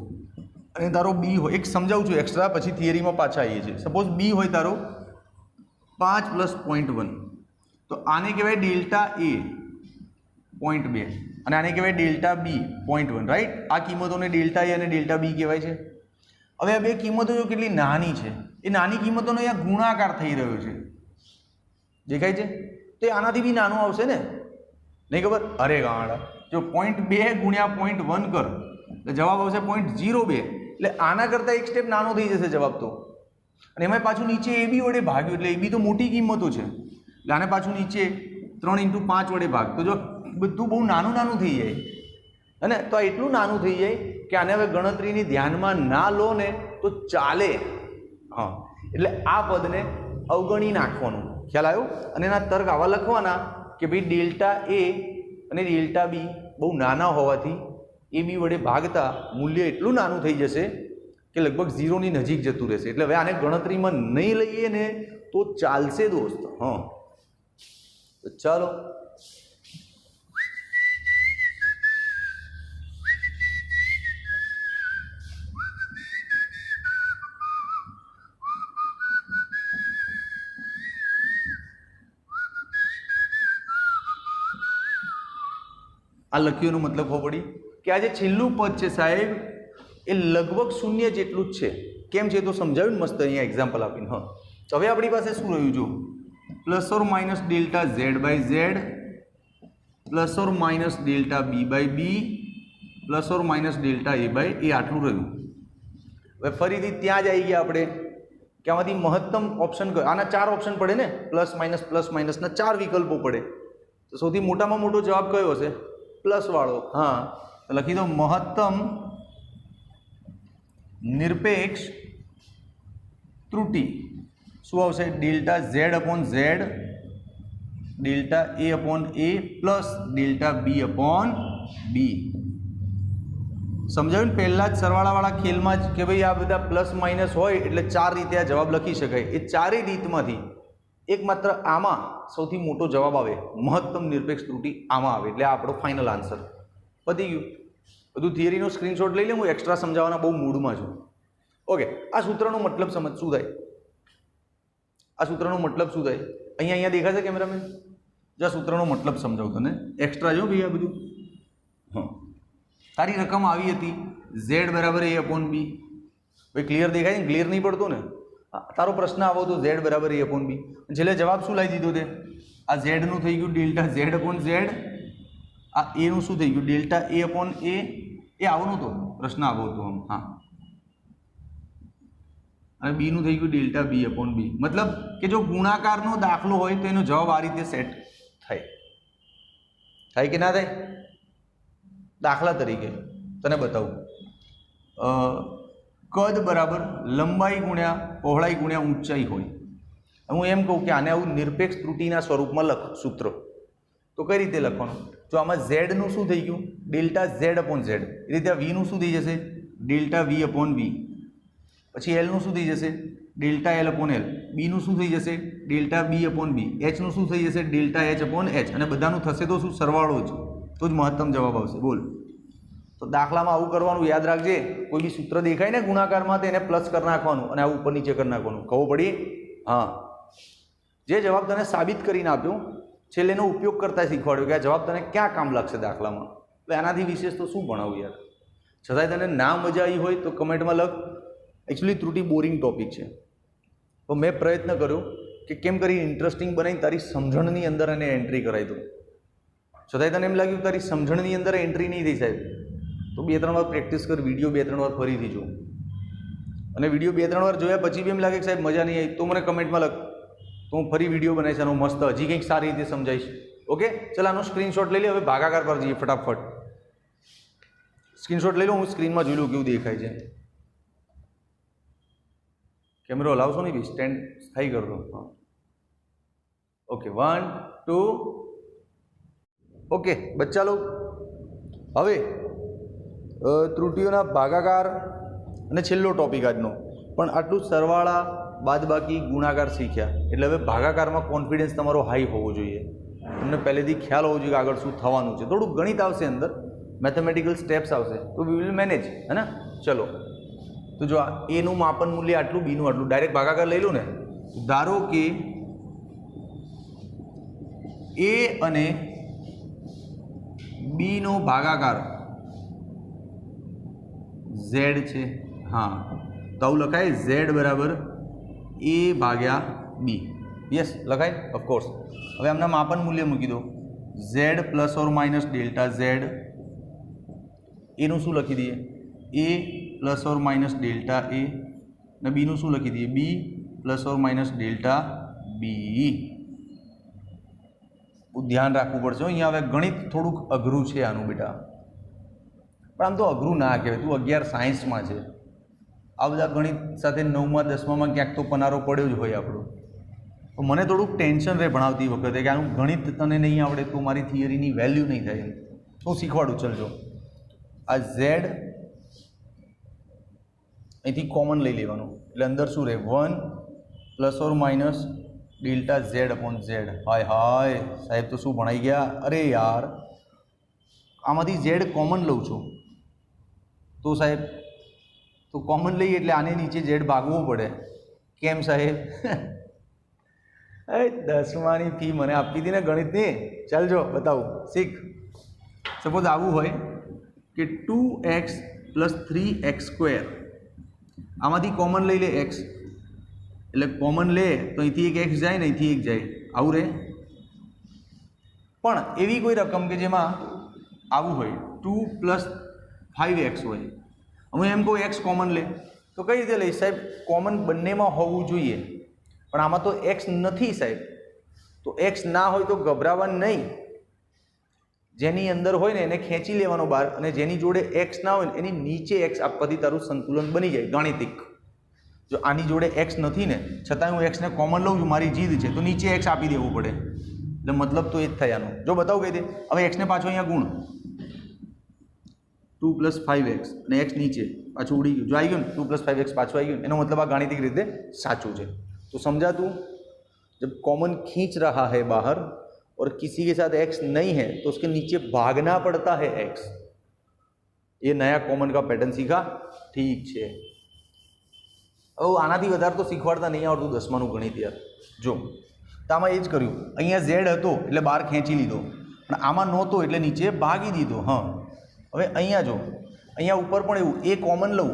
અને તારો બી હોય, એક સમજાવું છું એક્સ્ટ્રા, પછી થિયરીમાં પાછા આવીએ છીએ. સપોઝ બી હોય તારો 5 પ્લસ 0.1, તો આને કહેવાય ડેલ્ટા એ 0.2 અને આને કહેવાય ડેલ્ટા બી 0.1, રાઈટ? આ કિંમતોને ડેલ્ટા એ અને ડેલ્ટા બી કહેવાય છે. હવે આ બે કિંમતો જો કેટલી નાની છે, એ નાની કિંમતોનો અહીંયા ગુણાકાર થઈ રહ્યો છે, દેખાય છે? તો એ આનાથી બી નાનું આવશે ને, નહીં ખબર? અરે ગાંડા, જો 0.2 ગુણ્યા 0.1 કર એટલે જવાબ આવશે 0.02. એટલે આના કરતાં એક સ્ટેપ નાનો થઈ જશે જવાબ તો. અને એમાં પાછું નીચે એ બી વડે ભાગ્યું એટલે એ બી તો મોટી કિંમતો છે, એટલે આને પાછું નીચે 3 × 5 વડે ભાગ. તો જો બધું બહુ નાનું નાનું થઈ જાય, અને તો આ એટલું નાનું થઈ જાય કે આને હવે ગણતરીની ધ્યાનમાં ના લો ને તો ચાલે. હા એટલે આ પદને અવગણી નાખવાનું, ખ્યાલ આવ્યો? અને એના તર્ક આવા લખવાના કે ભાઈ ડેલ્ટા એ અને ડેલ્ટા બી બહુ નાના હોવાથી એ બી વડે ભાગતા મૂલ્ય એટલું નાનું થઈ જશે કે લગભગ 0ની નજીક જતું રહેશે. એટલે હવે આને ગણતરીમાં નહીં લઈએ ને તો ચાલશે દોસ્ત. હા તો ચાલો આ લખ્યોનો મતલબ ખબર પડી કે આ જે છેલ્લું પદ છે સાહેબ એ લગભગ 0 જેટલું જ છે. કેમ છે તો સમજાવ્યું મસ્ત અહીંયા એક્ઝામ્પલ આપીને. હા તો હવે આપણી પાસે શું રહ્યું? જો plus or minus delta Z by Z, plus or minus delta B by B, plus or minus delta A by A. આટલું રહ્યું. હવે ફરીથી ત્યાં જ આવી ગયા આપણે કે આમાંથી મહત્તમ ઓપ્શન કયો? આના 4 ઓપ્શન પડે ને, પ્લસ માઇનસના 4 વિકલ્પો પડે. તો સૌથી મોટામાં મોટો જવાબ કયો હશે? પ્લસ વાળો. હા તો લખી દો મહત્તમ નિરપેક્ષ ત્રુટિ. શું આવશે? Delta Z upon Z, delta A upon A plus delta B upon B. સમજાવ્યું ને પહેલાં જ સરવાળાવાળા ખેલમાં જ કે ભાઈ આ બધા પ્લસ માઇનસ હોય એટલે 4 રીતે આ જવાબ લખી શકાય. એ 4 રીતમાંથી એકમાત્ર આમાં સૌથી મોટો જવાબ આવે, મહત્તમ નિરપેક્ષ ત્રુટિ આમાં આવે. એટલે આ આપણો ફાઇનલ આન્સર. પતી ગયું. બધું થિયરીનો સ્ક્રીનશોટ લઈ લે, હું એક્સ્ટ્રા સમજાવવાના બહુ મૂડમાં છું. ઓકે, આ સૂત્રનો મતલબ સમજ શું થાય? આ સૂત્રનો મતલબ શું થાય? અહીંયા દેખાશે કેમેરામેન? જો આ સૂત્રનો મતલબ સમજાવું તને એક્સ્ટ્રા. જો ભાઈ આ બધું. હા તારી રકમ આવી હતી ઝેડ બરાબર એ અપોન બી. ભાઈ ક્લિયર દેખાય ને? ક્લિયર નહીં પડતો ને? તારો પ્રશ્ન આવો તો ઝેડ બરાબર એ અપોન બી. છેલ્લે જવાબ શું લાવી દીધો તે? આ ઝેડનું થઈ ગયું ડેલ્ટા ઝેડ અપોન ઝેડ, આ એનું શું થઈ ગયું? ડેલ્ટા એ અપોન એ. એ આવો નહોતો પ્રશ્ન, આવો હતો આમ. હા અને બીનું થઈ ગયું ડેલ્ટા બી અપોન બી. મતલબ કે જો ગુણાકારનો દાખલો હોય તો એનો જવાબ આ રીતે સેટ થાય કે ના થાય? દાખલા તરીકે તને બતાવું, કદ બરાબર લંબાઈ ગુણ્યા પહોળાઈ ગુણ્યા ઊંચાઈ હોય. હું એમ કહું કે આને આવું નિરપેક્ષ ત્રુટિના સ્વરૂપમાં લખ સૂત્ર, તો કઈ રીતે લખવાનું? જો આમાં ઝેડનું શું થઈ ગયું? Delta Z upon Z. એ રીતે આ વીનું શું થઈ જશે? Delta V upon V. પછી એલનું શું થઈ જશે? Delta L upon L. બીનું શું થઈ જશે? ડેલ્ટા બી અપોન બી. એચનું શું થઈ જશે? Delta H upon H. અને બધાનું થશે તો શું? સરવાળો જ, તો જ મહત્તમ જવાબ આવશે. બોલ. તો દાખલામાં આવું કરવાનું, યાદ રાખજે. કોઈ બી સૂત્ર દેખાય ને ગુણાકારમાં તો એને પ્લસ કરી નાખવાનું અને આવું ઉપર નીચે કરી નાખવાનું. ખબર પડી? હા. જે જવાબ તને સાબિત કરીને આપ્યો, છેલ્લે એનો ઉપયોગ કરતા શીખવાડ્યો કે આ જવાબ તને ક્યાં કામ લાગશે દાખલામાં. તો એનાથી વિશેષ તો શું ભણાવું યાર. છતાંય તને ના મજા આવી હોય તો કમેન્ટમાં લખ. એકચ્યુઅલી ત્રુટિ બોરિંગ ટોપિક છે, તો મેં પ્રયત્ન કર્યો કે કેમ કરી ઇન્ટરેસ્ટિંગ બનાવીને તારી સમજણની અંદર એને એન્ટ્રી કરાવી દઉં. છતાંય તને એમ લાગ્યું તારી સમજણની અંદર એન્ટ્રી નહીં થઈ સાહેબ, તો 2-3 વાર પ્રેક્ટિસ કર, વિડીયો 2-3 વાર ફરીથી જો. અને વિડીયો 2-3 વાર જોયા પછી બી એમ લાગે કે સાહેબ મજા નહીં આવી તો મને કમેન્ટમાં લખ, તો હું ફરી વિડીયો બનાવીશ આનો મસ્ત, હજી કંઈક સારી રીતે સમજાવીશ. ઓકે, ચાલ આનો સ્ક્રીનશોટ લઈ લે. હવે ભાગાકાર પર જઈએ ફટાફટ. સ્ક્રીનશોટ લઈ લો, હું સ્ક્રીનમાં જોઈ લઉં કેવું દેખાય છે. કેમેરો હલાવશો નહીં ભાઈ, સ્ટેન્ડ સ્થાયી કરજો. હા, ઓકે, 1 2. ઓકે બચ્ચા લોગ, હવે ત્રુટિઓના ભાગાકાર અને છેલ્લો ટોપિક આજનો, પણ આટલું સરવાળા બાદબાકી ગુણાકાર શીખ્યા એટલે હવે ભાગાકારમાં કોન્ફિડન્સ તમારો હાઈ હોવો જોઈએ. તમને પહેલેથી ખ્યાલ હોવો જોઈએ કે આગળ શું થવાનું છે. થોડુંક ગણિત આવશે અંદર, મેથેમેટિકલ સ્ટેપ્સ આવશે, તો વી વિલ મેનેજ, હે ને? ચલો, તો જો એનું માપન મૂલ્ય આટલું, બીનું આટલું, ડાયરેક્ટ ભાગાકાર લઈ લો ને. ધારો કે એ અને બીનો ભાગાકાર ઝેડ છે. હા, તો આવું લખાય, ઝેડ બરાબર એ ભાગ્યા બી. યસ, લખાય ઓફકોર્સ. હવે આમના માપન મૂલ્ય મૂકી દો, Z plus or minus delta Z. એનું શું લખી દઈએ? A plus or minus delta A. ને બીનું શું લખી દઈએ? B plus or minus delta B. ધ્યાન રાખવું પડશે અહીંયા. હવે ગણિત થોડુંક અઘરું છે આનું બેટા, પણ આમ તો અઘરું ના કહેવાય. તું 11 સાયન્સમાં છે, આ બધા ગણિત સાથે 9માં 10માં ક્યાંક તો પનારો પડ્યો જ હોય આપણો. તો મને થોડુંક ટેન્શન રહે ભણાવતી વખતે કે આનું ગણિત તને નહીં આવડે તો મારી થિયરીની વેલ્યુ નહીં થાય. એમ હું શીખવાડું. ચલજો, આ ઝેડ અહીંથી કોમન લઈ લેવાનું એટલે અંદર શું રહે? 1 plus or minus delta Z upon Z. Hi hi સાહેબ, તો શું ભણાઈ ગયા? અરે યાર, આમાંથી ઝેડ કોમન લઉં છું તો સાહેબ, તો કોમન લઈએ એટલે આને નીચે ઝેડ ભાગવો પડે. કેમ સાહેબ? 10માની ફી મને આપી હતી ને ગણિતની. ચાલજો બતાવું, શીખ. સપોઝ આવું હોય કે 2x પ્લસ 3x², આમાંથી કોમન લઈ લે x, એટલે કોમન લે તો અહીંથી એક x જાય ને અહીંથી એક જાય, આવું રહે. પણ એવી કોઈ રકમ કે જેમાં આવું હોય 2 પ્લસ 5x હોય, હું એમ કહું x કોમન લે, તો કઈ રીતે લઈશ સાહેબ? કોમન બંનેમાં હોવું જોઈએ, પણ આમાં તો x નથી સાહેબ. તો x ના હોય તો ગભરાવાનું નહીં. જેની અંદર હોય ને એને ખેંચી લેવાનો બહાર, અને જેની જોડે x ના હોય ને એની નીચે x આપવાથી તારું સંતુલન બની જાય ગાણિતિક. જો આની જોડે x નથી ને છતાં હું x ને કોમન લઉં છું, મારી જીદ છે, તો નીચે x આપી દેવું પડે. એટલે મતલબ તો એ જ થાય આનો. જો બતાવું કઈ દે. હવે x ને પાછો અહીંયા ગુણ 2 પ્લસ 5x અને x નીચે પાછું ઉડી ગયું. જો આવી ગયું ને 2 પ્લસ 5x પાછું આવી ગયું, એનો મતલબ આ ગાણિતિક રીતે સાચું છે. तो समझा तू? जब कॉमन खींच रहा है बाहर और किसी के साथ x नहीं है तो उसके नीचे भागना पड़ता है x. ये नया कॉमन का पैटर्न सीखा? ठीक है. હવે આનાથી વધારે તો શીખવાડતા નહીં આવડતું 10માનું ગણિત યાર. જો તો આમાં એ જ કર્યું, અહીંયા ઝેડ હતો એટલે બહાર ખેંચી લીધો, પણ આમાં નહોતો એટલે નીચે ભાગી દીધો. હા, હવે અહીંયા જો, અહીંયા ઉપર પણ એવું એ કોમન લઉં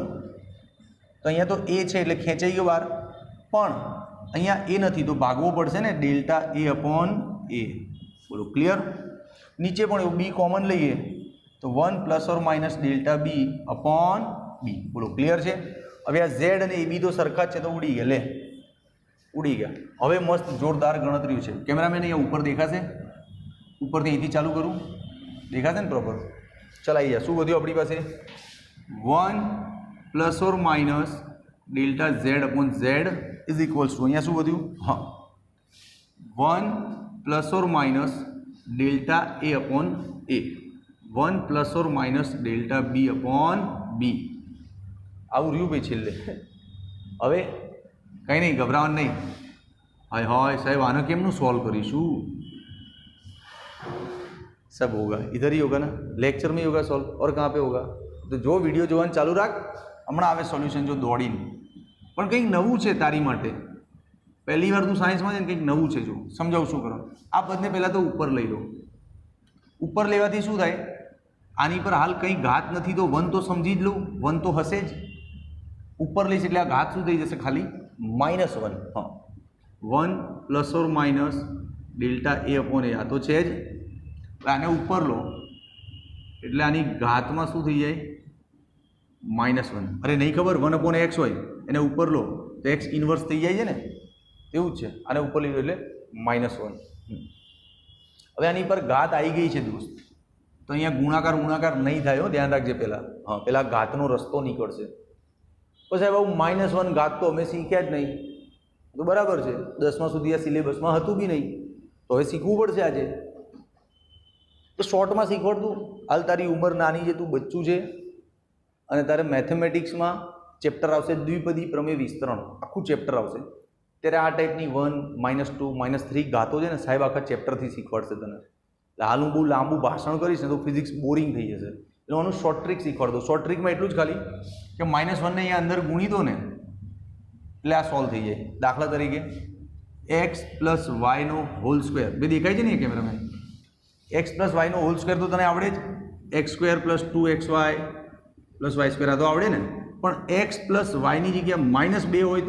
તો અહીંયા તો એ છે એટલે ખેંચાઈ ગયો બહાર, પણ અહીંયા એ નથી તો ભાગવો પડશે ને, ડેલ્ટા એ અપોન એ. બોલો ક્લિયર? નીચે પણ એવું બી કોમન લઈએ તો 1 plus or minus delta B upon B. બોલો ક્લિયર છે? હવે આ ઝેડ અને એ બી તો સરખા જ છે તો ઉડી ગયા, લે ઉડી ગયા. હવે મસ્ત જોરદાર ગણતરીઓ છે. કેમેરામેન અહીંયા ઉપર દેખાશે? ઉપરથી અહીંથી ચાલુ કરું, દેખાશે ને પ્રોપર? ચાલ આવી જા. શું વધ્યું આપણી પાસે? 1 plus or minus delta Z upon Z is equals to, અહીંયા શું વધ્યું? હા, 1 plus or minus delta A upon A, 1 plus or minus delta B upon B. આવું રહ્યું ભાઈ છેલ્લે. હવે કંઈ નહીં, ગભરાવાનું નહીં. હાય હાય સાહેબ, આને કેમનું સોલ્વ કરીશું? सब होगा, इधर ही होगा ना, लेक्चर में ही होगा सॉल्व, और कहाँ पे होगा? तो जो वीडियो જોવાનું ચાલુ રાખ, હમણાં આવે સોલ્યુશન જો દોડીને. પણ કંઈક નવું છે તારી માટે. પહેલી વાર તું સાયન્સમાં છે ને, કંઈક નવું છે. જો સમજાવું શું કરો. આ પદને પહેલાં તો ઉપર લઈ લો. ઉપર લેવાથી શું થાય? આની પર હાલ કંઈ ઘાત નથી તો 1 તો સમજી જ લઉં, 1 તો હશે જ. ઉપર લઈશ એટલે આ ઘાત શું થઈ જશે? ખાલી -1. હા, 1 plus or minus delta A upon A, આ તો છે જ. આને ઉપર લો એટલે આની ઘાતમાં શું થઈ જાય? -1. અરે નહીં ખબર, 1 અપોન એક્સ હોય, એને ઉપર લો તો એક્સ ઇન્વર્સ થઈ જાય છે ને, એવું જ છે. આને ઉપર લઈ લો એટલે -1. હવે આની પર ઘાત આવી ગઈ છે દોસ્ત, તો અહીંયા ગુણાકાર નહીં થાય હો, ધ્યાન રાખજે. પહેલાં હા, પહેલાં ઘાતનો રસ્તો નીકળશે. પછી સાહેબ આવું -1 ઘાત તો અમે શીખ્યા જ નહીં. તો બરાબર છે, 10મા સુધી આ સિલેબસમાં હતું બી નહીં, તો હવે શીખવું પડશે આજે. તો શોર્ટમાં શીખવાડતું. હાલ તારી ઉંમર નાની છે, તું બચ્ચું છે, અને તારે મેથેમેટિક્સમાં ચેપ્ટર આવશે દ્વિપદી પ્રમેય વિસ્તરણ, આખું ચેપ્ટર આવશે. ત્યારે આ ટાઈપની 1, -2, -3 ગાતો છે ને સાહેબ, આખા ચેપ્ટરથી શીખવાડશે તને. હાલ હું બહુ લાંબુ ભાષણ કરીશ ને તો ફિઝિક્સ બોરિંગ થઈ જશે. એટલે આનું શોર્ટ ટ્રીક શીખવાડ દો. શોર્ટ ટ્રીકમાં એટલું જ ખાલી કે -1 ને અહીંયા અંદર ગુણી દો ને એટલે આ સોલ્વ થઈ જાય. દાખલા તરીકે x પ્લસ વાયનો હોલ સ્ક્વેર, બે દેખાય છે ને એ કેમેરામેન? x પ્લસ વાયનો હોલ સ્ક્વેર તો તને આવડે જ. x² plus 2xy plus y² આ તો આવડે ને. પણ x પ્લસ વાયની જગ્યાએ -2 હોય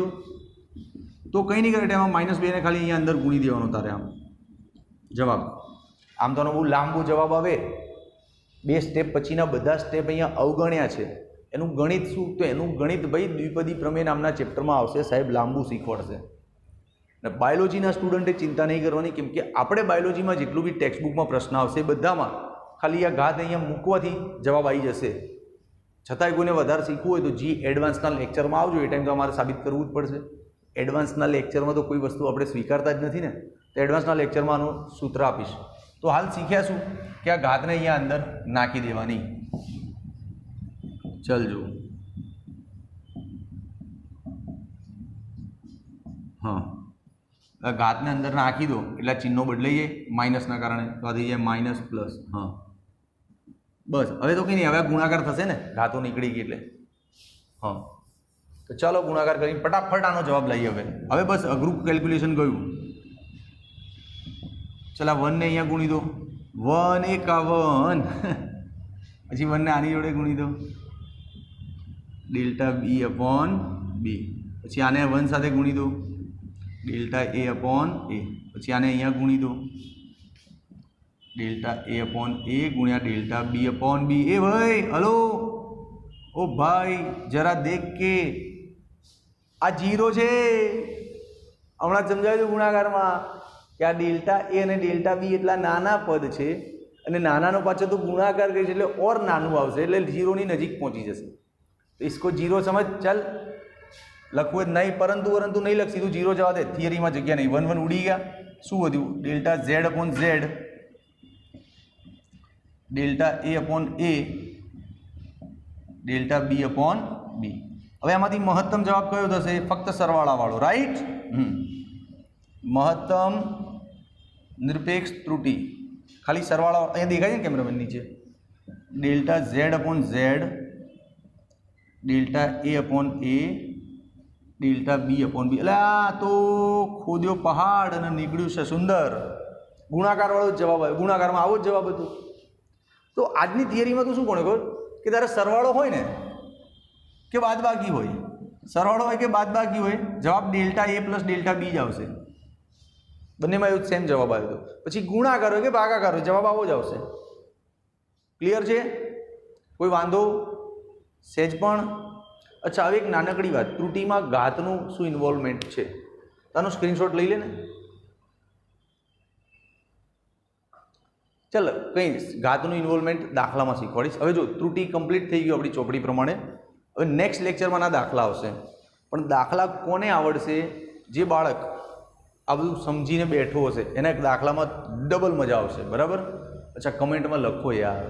તો કંઈ નહીં કરે, એમાં -2 ને ખાલી અહીંયા અંદર ગુણી દેવાનો તારે. આમ જવાબ. આમ તો બહુ લાંબુ જવાબ આવે. 2 સ્ટેપ પછીના બધા સ્ટેપ અહીંયા અવગણ્યા છે. એનું ગણિત શું? તો એનું ગણિત ભાઈ દ્વિપદી પ્રમેય નામના ચેપ્ટરમાં આવશે. સાહેબ લાંબુ શીખવાડશે. અને બાયોલોજીના સ્ટુડન્ટે ચિંતા નહીં કરવાની, કેમ કે આપણે બાયોલોજીમાં જેટલું બી ટેક્સ્ટ બુકમાં પ્રશ્ન આવશે બધામાં ખાલી આ ઘાત અહીંયા મૂકવાથી જવાબ આવી જશે. છતાંય કોઈને વધારે શીખવું હોય તો એડવાન્સના લેક્ચરમાં આવજો. એ ટાઈમ તો અમારે સાબિત કરવું જ પડશે. એડવાન્સના લેક્ચરમાં તો કોઈ વસ્તુ આપણે સ્વીકારતા જ નથી ને, તો એડવાન્સના લેક્ચરમાં આનું સૂત્ર આપીશ. તો હાલ શીખ્યા શું કે આ ઘાતને અહીંયા અંદર નાખી દેવાની. ચલજો. હા, આ ઘાતને અંદર નાખી દો એટલે ચિહ્નો બદલાઈ જાય માઇનસના કારણે, તો આ થઈ જાય માઇનસ પ્લસ. હા બસ, હવે તો કંઈ નહીં, હવે ગુણાકાર થશે ને, ઘાતો નીકળી ગઈ એટલે. હા, તો ચાલો ગુણાકાર કરીને ફટાફટ આનો જવાબ લઈએ. હવે બસ અઘરું કેલ્ક્યુલેશન ગયું. ચાલો 1 ને અહીંયા ગુણી દો, 1 × 1, પછી 1 ને આની જોડે ગુણી દો, ડેલ્ટા બી અપોન બી. પછી આને 1 સાથે ગુણી દો, ડેલ્ટા એ અપોન એ. પછી આને અહીંયા ગુણી દો, ડેલ્ટા એ અપોન એ ગુણ્યા ડેલ્ટા બી અપોન બી. એ ભાઈ હલો, ઓ ભાઈ જરા દેખ કે આ 0 છે. હમણાં સમજાવ્યું ગુણાકારમાં કે આ ડેલ્ટા એ અને ડેલ્ટા બી એટલા નાના પદ છે, અને નાનાનો પાછો તો ગુણાકાર કરીશ એટલે ઓર નાનું આવશે, એટલે 0ની નજીક પહોંચી જશે. તો इसको 0 સમજ. ચાલ લખવું જ નહીં, પરંતુ નહીં લખ, સીધું 0 જવા દે. થિયરીમાં જગ્યા નહીં. 1 ઉડી ગયા. શું વધ્યું? Delta Z upon Z, delta A upon A, delta B upon B. હવે આમાંથી મહત્તમ જવાબ કયો થશે? ફક્ત સરવાળાવાળો, રાઈટ? મહત્તમ નિરપેક્ષ ત્રુટિ ખાલી સરવાળા અહીંયા દેખાય છે ને કેમેરામેન નીચે? Delta Z upon Z, delta A upon A, delta B upon B. એટલે આ તો ખોદ્યો પહાડ અને નીકળ્યું છે સુંદર. ગુણાકારવાળો જ જવાબ આવ્યો. ગુણાકારમાં આવો જ જવાબ હતો. તો આજની થિયરીમાં તો શું કોણે કહ્યું કે તારે સરવાળો હોય ને કે બાદબાકી હોય, સરવાળો હોય કે બાદબાકી હોય, જવાબ ડેલ્ટા એ પ્લસ ડેલ્ટા બી જ આવશે. બંનેમાં એવું સેમ જવાબ આવ્યો હતો. પછી ગુણાકાર હોય કે ભાગાકાર હોય, જવાબ આવો જ આવશે. ક્લિયર છે? કોઈ વાંધો? સેજ પણ? અચ્છા, હવે એક નાનકડી વાત, ત્રુટિમાં ઘાતનું શું ઇન્વોલ્વમેન્ટ છે? તાનો સ્ક્રીનશોટ લઈ લે ને. ચાલ, કંઈ ઘાતનું ઇન્વોલ્વમેન્ટ દાખલામાં શીખવાડીશ. હવે જો ત્રુટિ કમ્પ્લીટ થઈ ગઈ આપણી ચોપડી પ્રમાણે. હવે નેક્સ્ટ લેક્ચરમાં ના દાખલા આવશે, પણ દાખલા કોને આવડશે? જે બાળક આ બધું સમજીને બેઠો હશે એના દાખલામાં ડબલ મજા આવશે. બરાબર? અચ્છા, કમેન્ટમાં લખો યાર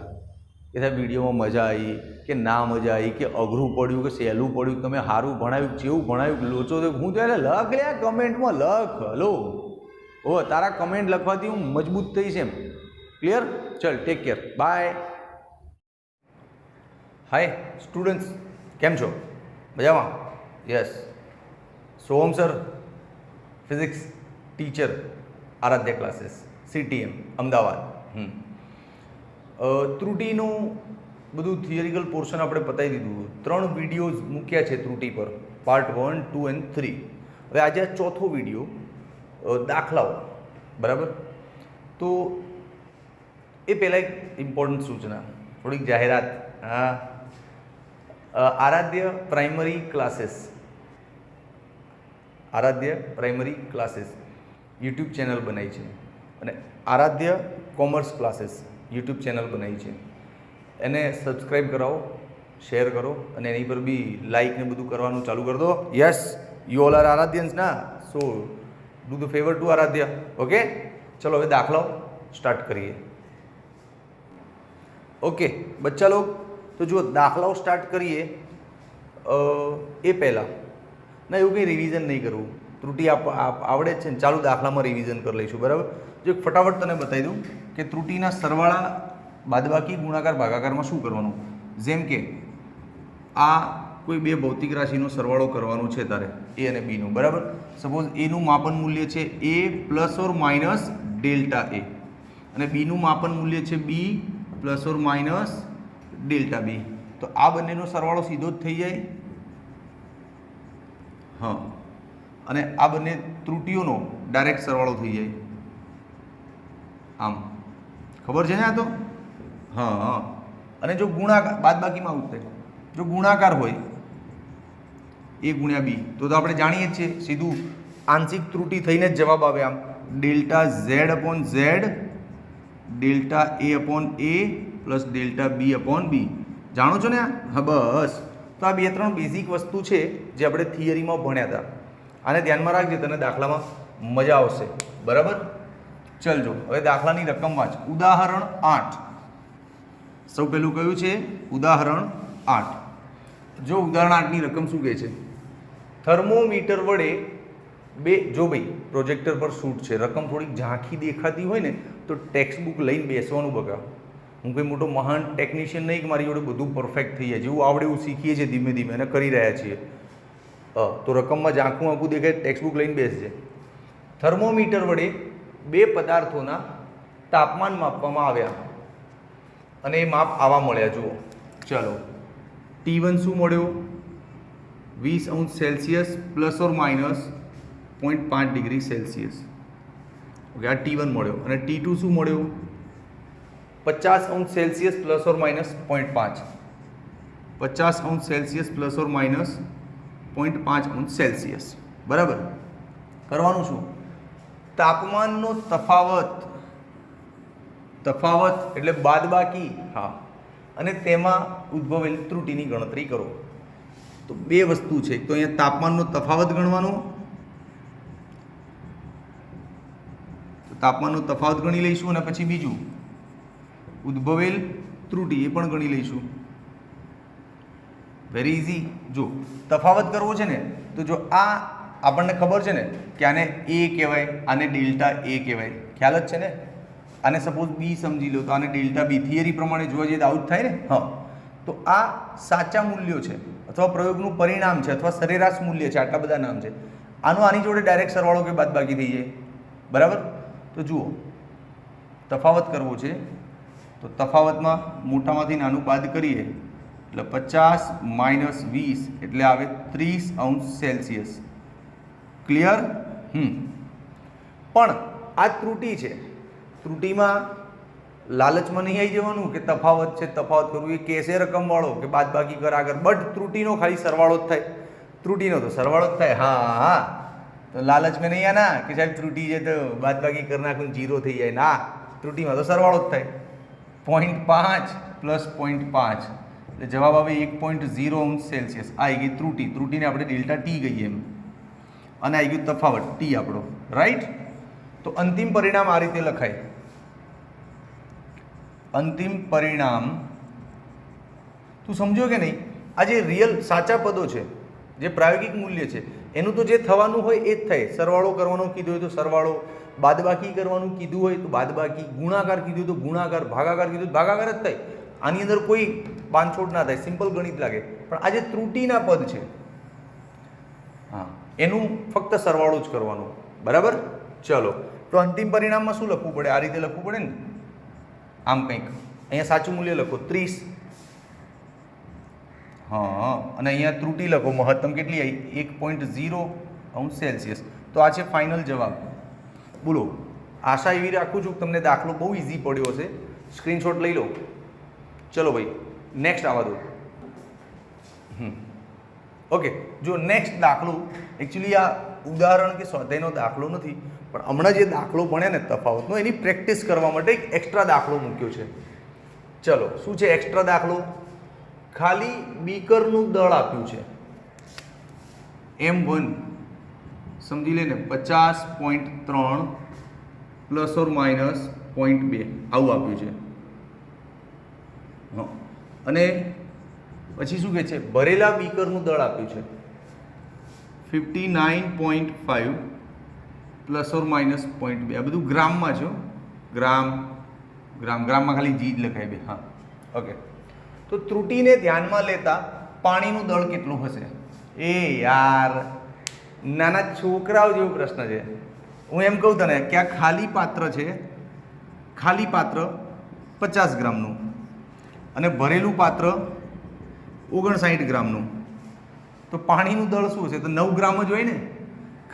કે સાહેબ વિડીયોમાં મજા આવી કે ના મજા આવી, કે અઘરું પડ્યું કે સહેલું પડ્યું, તમે સારું ભણાવ્યું, જેવું ભણાવ્યું, લોચો તો હું ત્યારે લખ લે, કમેન્ટમાં લખ. હલો, ઓ તારા કમેન્ટ લખવાથી હું મજબૂત થઈશ એમ. ક્લિયર? ચલ, take care, bye. Hi students, કેમ છો? મજામાં? Yes. Soham sir, physics teacher, Aaradhya classes, CTM Ahmedabad. ત્રુટિનું બધું થિયરિકલ પોર્શન આપણે પતાવી દીધું. 3 વિડીયોઝ મૂક્યા છે ત્રુટિ પર, પાર્ટ 1, 2 and 3. હવે આજે આ ચોથો વિડીયો, દાખલાઓ. બરાબર? તો એ પહેલાં એક ઇમ્પોર્ટન્ટ સૂચના, થોડીક જાહેરાત. હા, Aaradhya primary classes, Aaradhya primary classes YouTube channel બનાવી છે, અને Aaradhya commerce classes YouTube channel બનાવી છે. એને સબસ્ક્રાઈબ કરાવો, શેર કરો, અને એની પર બી લાઇક ને બધું કરવાનું ચાલુ કરી દો. Yes, you all are Aaradhyans ના, so do the favour to Aaradhya. Okay, ચલો હવે દાખલાઓ સ્ટાર્ટ કરીએ. ઓકે બચ્ચા લોગ, તો જો દાખલાઓ સ્ટાર્ટ કરીએ એ પહેલાં ના એવું કંઈ રિવિઝન નહીં કરવું. ત્રુટિ આવડે જ છે ને, ચાલુ દાખલામાં રિવિઝન કરી લઈશું. બરાબર? જો ફટાફટ તને બતાવી દઉં કે ત્રુટિના સરવાળા, બાદબાકી, ગુણાકાર, ભાગાકારમાં શું કરવાનું. જેમ કે આ કોઈ બે ભૌતિક રાશિનો સરવાળો કરવાનો છે તારે, એ અને બીનું. બરાબર? સપોઝ એનું માપન મૂલ્ય છે a plus or minus delta a, અને બીનું માપન મૂલ્ય છે b plus or minus delta b. તો આ બંનેનો સરવાળો સીધો જ થઈ જાય. હા, અને આ બંને ત્રુટિઓનો ડાયરેક્ટ સરવાળો થઈ જાય. આમ ખબર છે ને આ તો? હા હા. અને જો ગુણાકાર, બાદબાકીમાં આવું થાય, જો ગુણાકાર હોય a ગુણ્યા b, તો આપણે જાણીએ જ છીએ સીધું આંશિક ત્રુટિ થઈને જ જવાબ આવે. આમ delta z upon z, delta a upon a plus delta b upon b. જાણો છો ને આ? હા બસ. તો આ 2-3 બેઝિક વસ્તુ છે જે આપણે થિયરીમાં ભણ્યા હતા. આને ધ્યાનમાં રાખજે, તને દાખલામાં મજા આવશે. બરાબર? ચલજો હવે દાખલાની રકમ વાંચ. ઉદાહરણ 8. સૌ પહેલું કયું છે? ઉદાહરણ 8. જો ઉદાહરણ 8ની રકમ શું કહે છે? થર્મોમીટર વડે જો ભાઈ પ્રોજેક્ટર પર શૂટ છે, રકમ થોડીક ઝાંખી દેખાતી હોય ને તો ટેક્સ્ટ બુક લઈને બેસવાનું બગા. હું કોઈ મોટો મહાન ટેકનિશિયન નહીં કે મારી જોડે બધું પરફેક્ટ થઈ જાય, જેવું આવડે એવું શીખીએ છીએ ધીમે ધીમે અને કરી રહ્યા છીએ. તો રકમમાં ઝાંખું આંખું દેખાય, ટેક્સ્ટ બુક લઈને બેસજે. થર્મોમીટર વડે 2 પદાર્થોના તાપમાન માપવામાં આવ્યા અને એ માપ આવા મળ્યા. જુઓ, ચલો. T1 શું મળ્યો? 20°C plus or minus 0.5 degree Celsius. Okay, આ T1 મળ્યો. અને T2 શું મળ્યો? 50°C plus or minus 0.5, 50°C plus or minus 0.5°C. બરાબર? કરવાનું શું? તાપમાનનો તફાવત એટલે બાદબાકી. હા, અને તેમાં ઉદ્ભવેલ ત્રુટિની ગણતરી કરો. તો 2 વસ્તુ છે. તો અહીંયા તાપમાનનો તફાવત ગણવાનો, તો તાપમાનનો તફાવત ગણી લઈશું, અને પછી બીજું ઉદ્ભવેલ ત્રુટિ એ પણ ગણી લઈશું. Very easy. જો તફાવત કરવો છે ને, તો જો આ આપણને ખબર છે ને કે આને a કહેવાય, આને ડેલ્ટા a કહેવાય, ખ્યાલ જ છે ને. આને સપોઝ b સમજી લો તો આને ડેલ્ટા b. થિયરી પ્રમાણે જોવા જઈએ તો આવું જ થાય ને. હા, તો આ સાચા મૂલ્યો છે, અથવા પ્રયોગનું પરિણામ છે, અથવા સરેરાશ મૂલ્ય છે. આટલા બધા નામ છે. આનો આની જોડે ડાયરેક્ટ સરવાળો કે બાદબાકી થઈ જાય. બરાબર? તો જુઓ, તફાવત કરવો છે તો તફાવતમાં મોટામાંથી નાનું બાદ કરીએ એટલે 50 માઇનસ 20 એટલે આવે 30°C. ક્લિયર? પણ આ ત્રુટિ છે. ત્રુટિમાં લાલચમાં નહીં આવી જવાનું કે તફાવત છે તફાવત કરવું, એ કેસે રકમવાળો કે બાદબાકી કર આગળ, બટ ત્રુટીનો ખાલી સરવાળો જ થાય, ત્રુટીનો તો સરવાળો જ થાય. હા હા, તો લાલચમાં નહીં આના કે સાહેબ ત્રુટી છે તો બાદબાકી કરી નાખું 0 થઈ જાય, ના, ત્રુટીમાં તો સરવાળો જ થાય. 0.5 પ્લસ 0.5 એટલે જવાબ આવે 1.0°C. આ આવી ગઈ ત્રુટી, ત્રુટીને આપણે ડેલ્ટા ટી કહીએ એમ, અને આવી ગયું તફાવત ટી આપણો, રાઈટ. તો અંતિમ પરિણામ આ રીતે લખાય. અંતિમ પરિણામ તું સમજો કે નહીં? આ જે રિયલ સાચા પદો છે, જે પ્રાયોગિક મૂલ્ય છે, એનું તો જે થવાનું હોય એ જ થાય. સરવાળો કરવાનો કીધું હોય તો સરવાળો, બાદબાકી કરવાનું કીધું હોય તો બાદબાકી, ગુણાકાર કીધું તો ગુણાકાર, ભાગાકાર કીધું તો ભાગાકાર જ થાય. આની અંદર કોઈ બાંધછોડ ના થાય, સિમ્પલ ગણિત લાગે. પણ આ જે ત્રુટીના પદ છે, હા, એનું ફક્ત સરવાળો જ કરવાનો, બરાબર. ચલો, તો અંતિમ પરિણામમાં શું લખવું પડે? આ રીતે લખવું પડે ને, આમ કંઈક. અહીંયા સાચું મૂલ્ય લખો 30, હા, અને અહીંયા ત્રુટી લખો મહત્તમ કેટલી આવી 1.0°C. તો આ છે ફાઇનલ જવાબ. બોલો, આશા એવી રાખું છું કે તમને દાખલો બહુ ઇઝી પડ્યો હશે. સ્ક્રીનશોટ લઈ લો. ચલો ભાઈ, નેક્સ્ટ આવવા દો. ઓકે, જો નેક્સ્ટ દાખલો, એકચ્યુઅલી આ ઉદાહરણ કે સ્વાધ્યાયનો દાખલો નથી, પણ હમણાં જે દાખલો ભણ્યા ને તફાવતનો, એની પ્રેક્ટિસ કરવા માટે એક એક્સ્ટ્રા દાખલો મૂક્યો છે. ચલો, શું છે એક્સ્ટ્રા દાખલો? ખાલી બીકરનું દળ આપ્યું છે M1, સમજી લે ને 50.3 પ્લસ ઓર માઇનસ 0.2 આવું આપ્યું છે. હા, અને પછી શું કહે છે? ભરેલા બીકરનું દળ આપ્યું છે 59.5 પ્લસ ઓર માઇનસ 0.2. આ બધું ગ્રામમાં છે, ગ્રામમાં ખાલી જી જ લખાય બે. હા, ઓકે. તો ત્રુટીને ધ્યાનમાં લેતા પાણીનું દળ કેટલું હશે? એ યાર, નાના છોકરાઓ જેવો પ્રશ્ન છે. હું એમ કહું તને કે આ ખાલી પાત્ર છે, ખાલી પાત્ર 50 ગ્રામનું અને ભરેલું પાત્ર 59 ગ્રામનું. તો પાણીનું દળ શું હશે? તો 9 ગ્રામ જ હોય ને.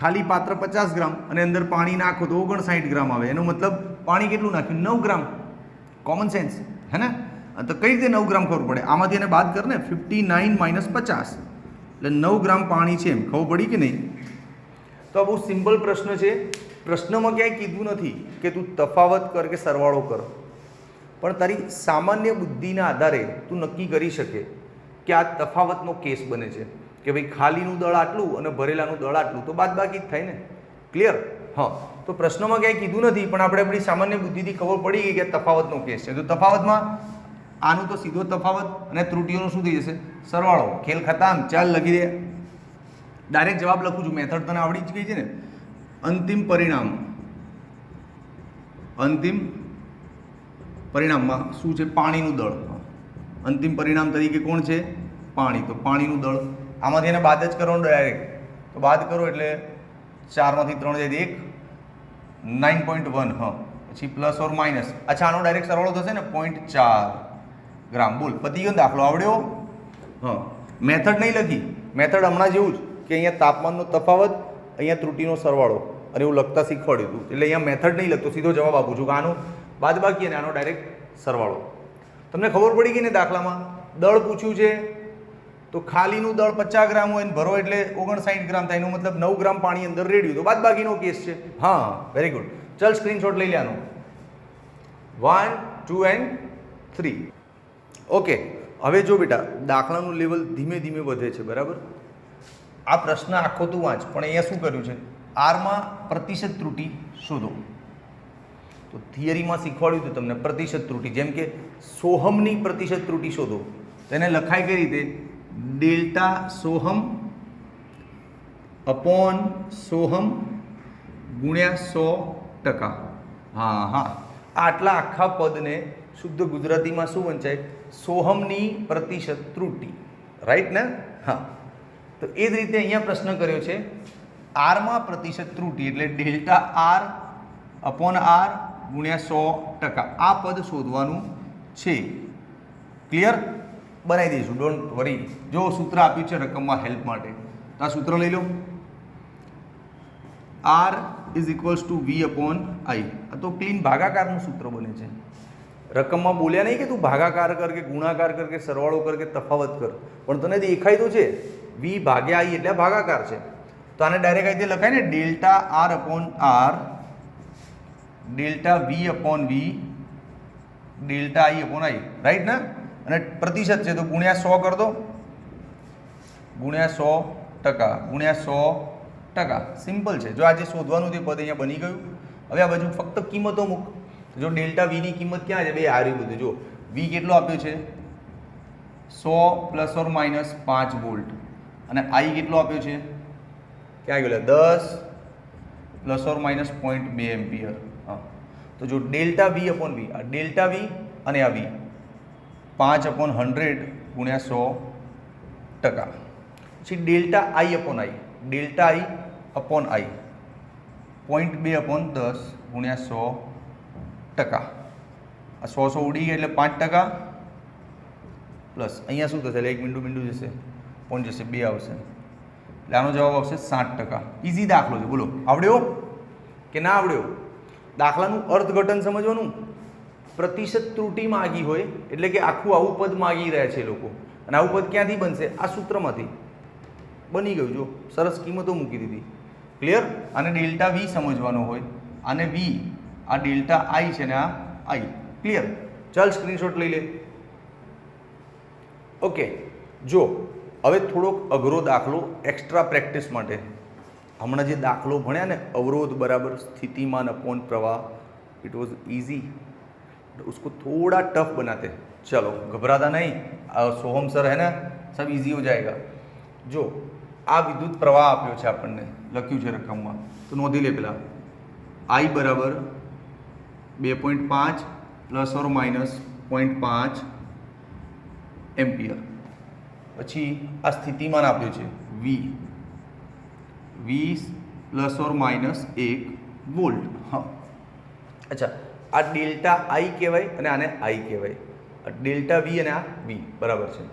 ખાલી પાત્ર 50 ગ્રામ અને અંદર પાણી નાખો તો 59 ગ્રામ આવે. એનો મતલબ પાણી કેટલું નાખ્યું? 9 ગ્રામ. કોમન સેન્સ, હે ને? તો કઈ રીતે 9 ગ્રામ ખબર પડે? આમાંથી એને બાદ કર ને, 59 માઇનસ 50 એટલે 9 ગ્રામ પાણી છે, એમ ખબર પડી કે નહીં? તો આ બહુ સિમ્પલ પ્રશ્ન છે. પ્રશ્નમાં ક્યાંય કીધું નથી કે તું તફાવત કર કે સરવાળો કર, પણ તારી સામાન્ય બુદ્ધિના આધારે તું નક્કી કરી શકે કે આ તફાવતનો કેસ બને છે કે ભાઈ ખાલીનું દળ આટલું અને ભરેલાનું દળ આટલું, તો બાદબાકી જ થાય ને. ક્લિયર? હા, તો પ્રશ્નમાં ક્યાંય કીધું નથી, પણ આપણે આપણી સામાન્ય બુદ્ધિથી ખબર પડી ગઈ કે તફાવતનો કેસ છે. તો તફાવતમાં આનું તો સીધો તફાવત અને ત્રુટીઓનું શું થઈ જશે? સરવાળો. ખેલ ખતમ. ચાલ લખી દે. ડાયરેક્ટ જવાબ લખું છું, મેથડ તને આવડી જ ગઈ છે ને. અંતિમ પરિણામમાં શું છે? પાણીનું દળ. અંતિમ પરિણામ તરીકે કોણ છે? પાણી. તો પાણીનું દળ આમાંથી એને બાદ જ કરવાનું ડાયરેક્ટ. તો બાદ કરો એટલે 4માંથી 3 જાય 1, 9.1. હા, પછી પ્લસ ઓર માઇનસ. અચ્છા, આનો ડાયરેક્ટ સરવાળો થશે ને 0.4 ગ્રામ. બોલ, પતી ગયો દાખલો? આવડ્યો? હા, મેથડ નહીં લખી. મેથડ હમણાં જેવું જ કે અહીંયા તાપમાનનો તફાવત, અહીંયા ત્રુટીનો સરવાળો, અને એવું લખતા શીખવાડ્યું હતું. એટલે અહીંયા મેથડ નહીં લખતો, સીધો જવાબ આપું છું કે આનો બાદબાકી અને આનો ડાયરેક્ટ સરવાળો. તમને ખબર પડી ગઈ ને? દાખલામાં દળ પૂછ્યું છે તો ખાલીનું દળ 50 ગ્રામ હોય ને ભરો એટલે 59 ગ્રામ થાય. એનો મતલબ 9 ગ્રામ પાણી અંદર રેડ્યું, તો બાદબાકીનો કેસ છે. હા, વેરી ગુડ. ચાલ સ્ક્રીનશોટ લઈ લેવાનો. 1, 2 and 3. ઓકે, હવે જો બેટા, દાખલાનું લેવલ ધીમે ધીમે વધે છે, બરાબર? આ પ્રશ્ન આખો તું વાંચ, પણ અહીંયા શું કર્યું છે? આરમાં પ્રતિશત ત્રુટી શોધો. તો થિયરીમાં શીખવાડ્યું હતું તમને પ્રતિશત ત્રુટી, જેમ કે સોહમની પ્રતિશત ત્રુટી શોધો. તેને લખાય કઈ રીતે? ડેલ્ટા સોહમ અપોન સોહમ ગુણ્યા 100%. હા હા, આટલા આખા પદને શુદ્ધ ગુજરાતીમાં શું વંચાય? સોહમની પ્રતિશત ત્રુટી. રાઈટ ને? હા, તો એ જ રીતે અહીંયા પ્રશ્ન કર્યો છે. આરમાં પ્રતિશત ત્રુટી એટલે ડેલ્ટા આર અપોન આર ગુણ્યા 100%. આ પદ શોધવાનું છે. ક્લિયર? બનાવી દઈશું, ડોન્ટ વરી. જો સૂત્ર આપ્યું છે રકમમાં હેલ્પ માટે, તો આ સૂત્ર લઈ લો. R is equals two V upon I. આ તો ક્લીન ભાગાકારનું સૂત્ર બને છે. રકમમાં બોલ્યા નહીં કે તું ભાગાકાર કર કે ગુણાકાર કર કે સરવાળો કર કે તફાવત કર, પણ તને દેખાય તો છે વી ભાગ્યા આઈ એટલે ભાગાકાર છે. તો આને ડાયરેક્ટ આ રીતે લખાય ને, delta R upon R, delta V upon V, delta I upon I, right ને? અને પ્રતિશત છે તો ગુણ્યા 100 કર દો, ગુણ્યા 100%, ગુણ્યા 100%. સિમ્પલ છે. જો આજે શોધવાનું તે પદ અહીંયા બની ગયું. હવે આ બાજુ ફક્ત કિંમતો મૂક. જો ડેલ્ટા વીની કિંમત ક્યાં છે? બે આ રહ્યું બધું. જો વી કેટલો આપ્યો છે? 100 ± 5 વોલ્ટ. અને આઈ કેટલો આપ્યો છે? ક્યાં ગયો? 10 ± 0.2 એમ્પિયર. હા, તો જો ડેલ્ટા વી અપોન વી, આ ડેલ્ટા વી અને આ વી 5/100 ગુણ્યા 100%. પછી delta I upon I, delta I upon I 0.2/10 ગુણ્યા 100%. આ 100 ઉડી ગયા એટલે 5% પ્લસ અહીંયા શું થશે? એટલે એક મીંડું જશે, કોણ જશે? 2 આવશે. એટલે આનો જવાબ આવશે 60%. ઇઝી દાખલો છે. બોલો, આવડ્યો કે ના આવડ્યો? દાખલાનું અર્થઘટન સમજવાનું. પ્રતિશત ત્રુટિ માગી હોય એટલે કે આખું આવું પદ માગી રહ્યા છે લોકો, અને આવું પદ ક્યાંથી બનશે? આ સૂત્રમાંથી બની ગયું. જો સરસ કિંમતો મૂકી દીધી. ક્લિયર? આને ડેલ્ટા વી સમજવાનો હોય, આને વી, આ ડેલ્ટા આઈ છે ને આ આઈ. ક્લિયર? ચાલ સ્ક્રીનશોટ લઈ લે. ઓકે, જો હવે થોડોક અઘરો દાખલો એક્સ્ટ્રા પ્રેક્ટિસ માટે. હમણાં જે દાખલો ભણ્યા ને, અવરોધ બરાબર સ્થિતિમાન અપોન પ્રવાહ, इट वॉज ईजी, उसको थोड़ा टफ बनाते. चलो घबराता नहीं, सोहम सर है ना, सब इजी हो जाएगा. जो आ विद्युत प्रवाह आप्यो છે આપણને, લખ્યું છે રકમમાં, તો નોંધી લે. પેલા I બરાબર 2.5 ± 0.5 એમ્પિયર. પછી આ સ્થિતિમાન આપ્યું છે V, 20 ± 1 વોલ્ટ. હા, અચ્છા, આ ડેલ્ટા આઈ કહેવાય અને આને આઈ કહેવાય. ડેલ્ટા વી અને આ વી બરાબર છે.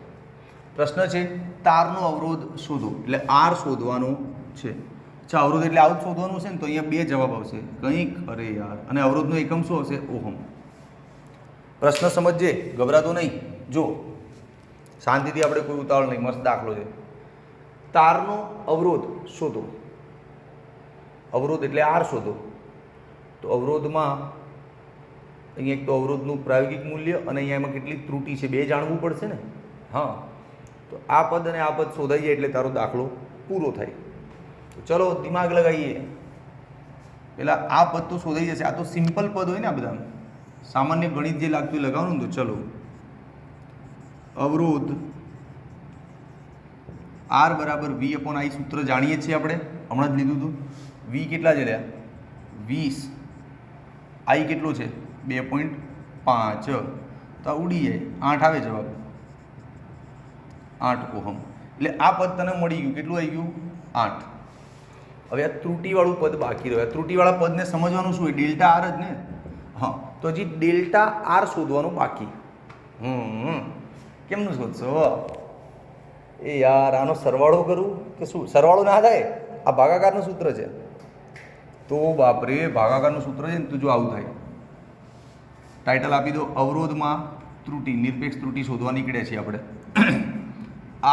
પ્રશ્ન છે તારનો અવરોધ શોધો, એટલે આર શોધવાનો છે. અચ્છા, અવરોધ એટલે આવું શોધવાનું છે ને, તો અહીંયા 2 જવાબ આવશે કંઈક. અરે યાર, અને અવરોધનો એકમ શું આવશે? ઓહમ. પ્રશ્ન સમજજે, ગભરાતો નહીં. જો શાંતિથી, આપણે કોઈ ઉતાવળ નહીં, મસ્ત દાખલો છે. તારનો અવરોધ શોધો. અવરોધ એટલે આર શોધો. તો અવરોધમાં અહીંયા એક તો અવરોધનું પ્રાયોગિક મૂલ્ય અને અહીંયા એમાં કેટલી ત્રુટિ છે, 2 જાણવું પડશે ને. હા, તો આ પદ અને આ પદ શોધાઈ જાય એટલે તારો દાખલો પૂરો થાય. તો ચલો દિમાગ લગાવીએ. પેલા આ પદ તો શોધાઈ જશે. આ તો સિમ્પલ પદ હોય ને, આ બધા સામાન્ય ગણિત જે લાગતું એ લગાવવાનું. તો ચલો, અવરોધ આર બરાબર વી અપોન આઈ સૂત્ર જાણીએ છીએ આપણે, હમણાં જ લીધું હતું. વી કેટલા છે? 20. આઈ કેટલો છે? 2.5. તો આ ઉડી જાય, 8 આવે જવાબ. 8 ઓહમ. એટલે આ પદ તને મળી ગયું. કેટલું આવી ગયું? 8. હવે આ ત્રુટિવાળું પદ બાકી રહ્યું. ત્રુટિવાળા પદને સમજવાનું શું હોય? ડેલ્ટા આર જ ને. હા, તો હજી ડેલ્ટા આર શોધવાનું બાકી. કેમનું શોધશો? એ યાર, આનો સરવાળો કરું કે શું? સરવાળો ના થાય, આ ભાગાકારનું સૂત્ર છે. તો બાપરે, ભાગાકારનું સૂત્ર છે ને, તું જો આવું થાય. ટાઇટલ આપી દો, અવરોધમાં ત્રુટિ, નિરપેક્ષ ત્રુટિ શોધવા નીકળ્યા છીએ આપણે.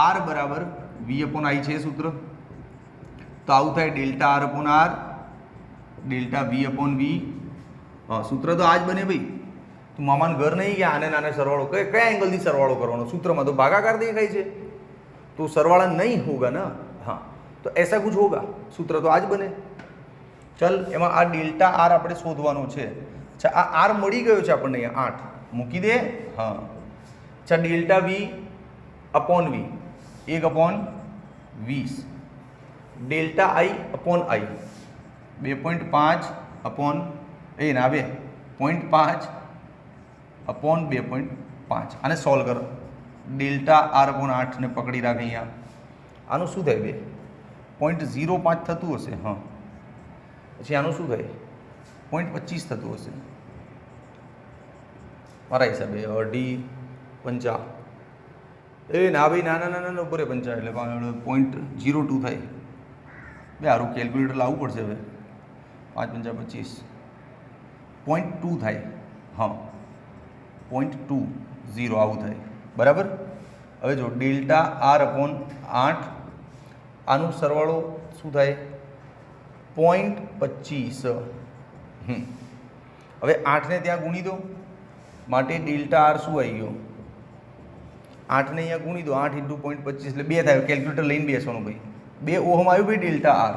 આર બરાબર વી અપોન આઈ છે સૂત્ર. તો આવું થાય delta R upon R, delta V upon V. હા, સૂત્ર તો આ જ બને ભાઈ. તું મામાને ઘર નહીં ગયા, આને નાને સરવાળો કયા એંગલથી સરવાળો કરવાનો? સૂત્રમાં તો ભાગાકાર દેખાય છે, તો સરવાળા નહીં હોગા ના. હા, તો એસા કુછ હોગા. સૂત્ર તો આ જ બને. ચલ, એમાં આ ડેલ્ટા આર આપણે શોધવાનો છે. અચ્છા, આ આર મળી ગયો છે આપણને અહીંયા 8 મૂકી દે. હા, અચ્છા, delta V upon V 1/20, delta I upon I 2.5 upon A ના 0.5 અપોન 2.5. આને સોલ્વ કરો. ડેલ્ટા આર અપોન 8 ને પકડી રાખે અહીંયા. આનું શું થાય? 0.05 થતું હશે. હા, પછી આનું શું થાય? 0.25 થતું હશે મારા હિસાબે. 2.50. એ ના ભાઈ, ના ના ના ના ઉપર 50 એટલે 0.02 થાય. બે સારું કેલ્ક્યુલેટર લાવવું પડશે હવે. 5 × 5 = 25. 0.2 થાય. હા, 0.20 આવું થાય, બરાબર. હવે જો ડેલ્ટા આર અપોન 8, આનું સરવાળો શું થાય? 0.25. હવે 8ને ત્યાં ગુણી દો, માટે ડેલ્ટા આર શું આવી ગયો? 8ને અહીંયા ગુણી દો, 8 × 0.25 એટલે 2 થાય. કેલ્ક્યુલેટર લઈને બેસવાનું ભાઈ. 2 ઓહમ આવ્યું ભાઈ ડેલ્ટા આર,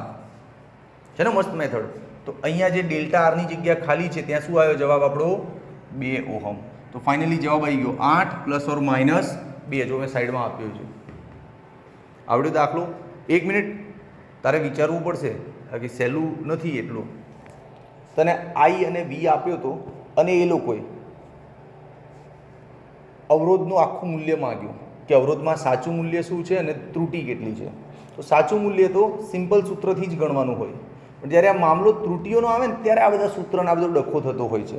છે ને મસ્ત મેથડ. તો અહીંયા જે ડેલ્ટા આરની જગ્યા ખાલી છે ત્યાં શું આવ્યો જવાબ આપણો? 2 ઓહમ. તો ફાઇનલી જવાબ આવી ગયો 8 ± -2. જો મેં સાઈડમાં આપ્યો છે. આવડ્યો દાખલો? 1 મિનિટ તારે વિચારવું પડશે કે સહેલું નથી એટલું. તને આઈ અને વી આપ્યો તો, અને એ લોકોએ અવરોધનું આખું મૂલ્ય માંગ્યું કે અવરોધમાં સાચું મૂલ્ય શું છે અને ત્રુટિ કેટલી છે. તો સાચું મૂલ્ય તો સિમ્પલ સૂત્રથી જ ગણવાનું હોય, પણ જ્યારે આ મામલો ત્રુટિઓનો આવે ને ત્યારે આ બધા સૂત્રનો આ બધો ડખો થતો હોય છે.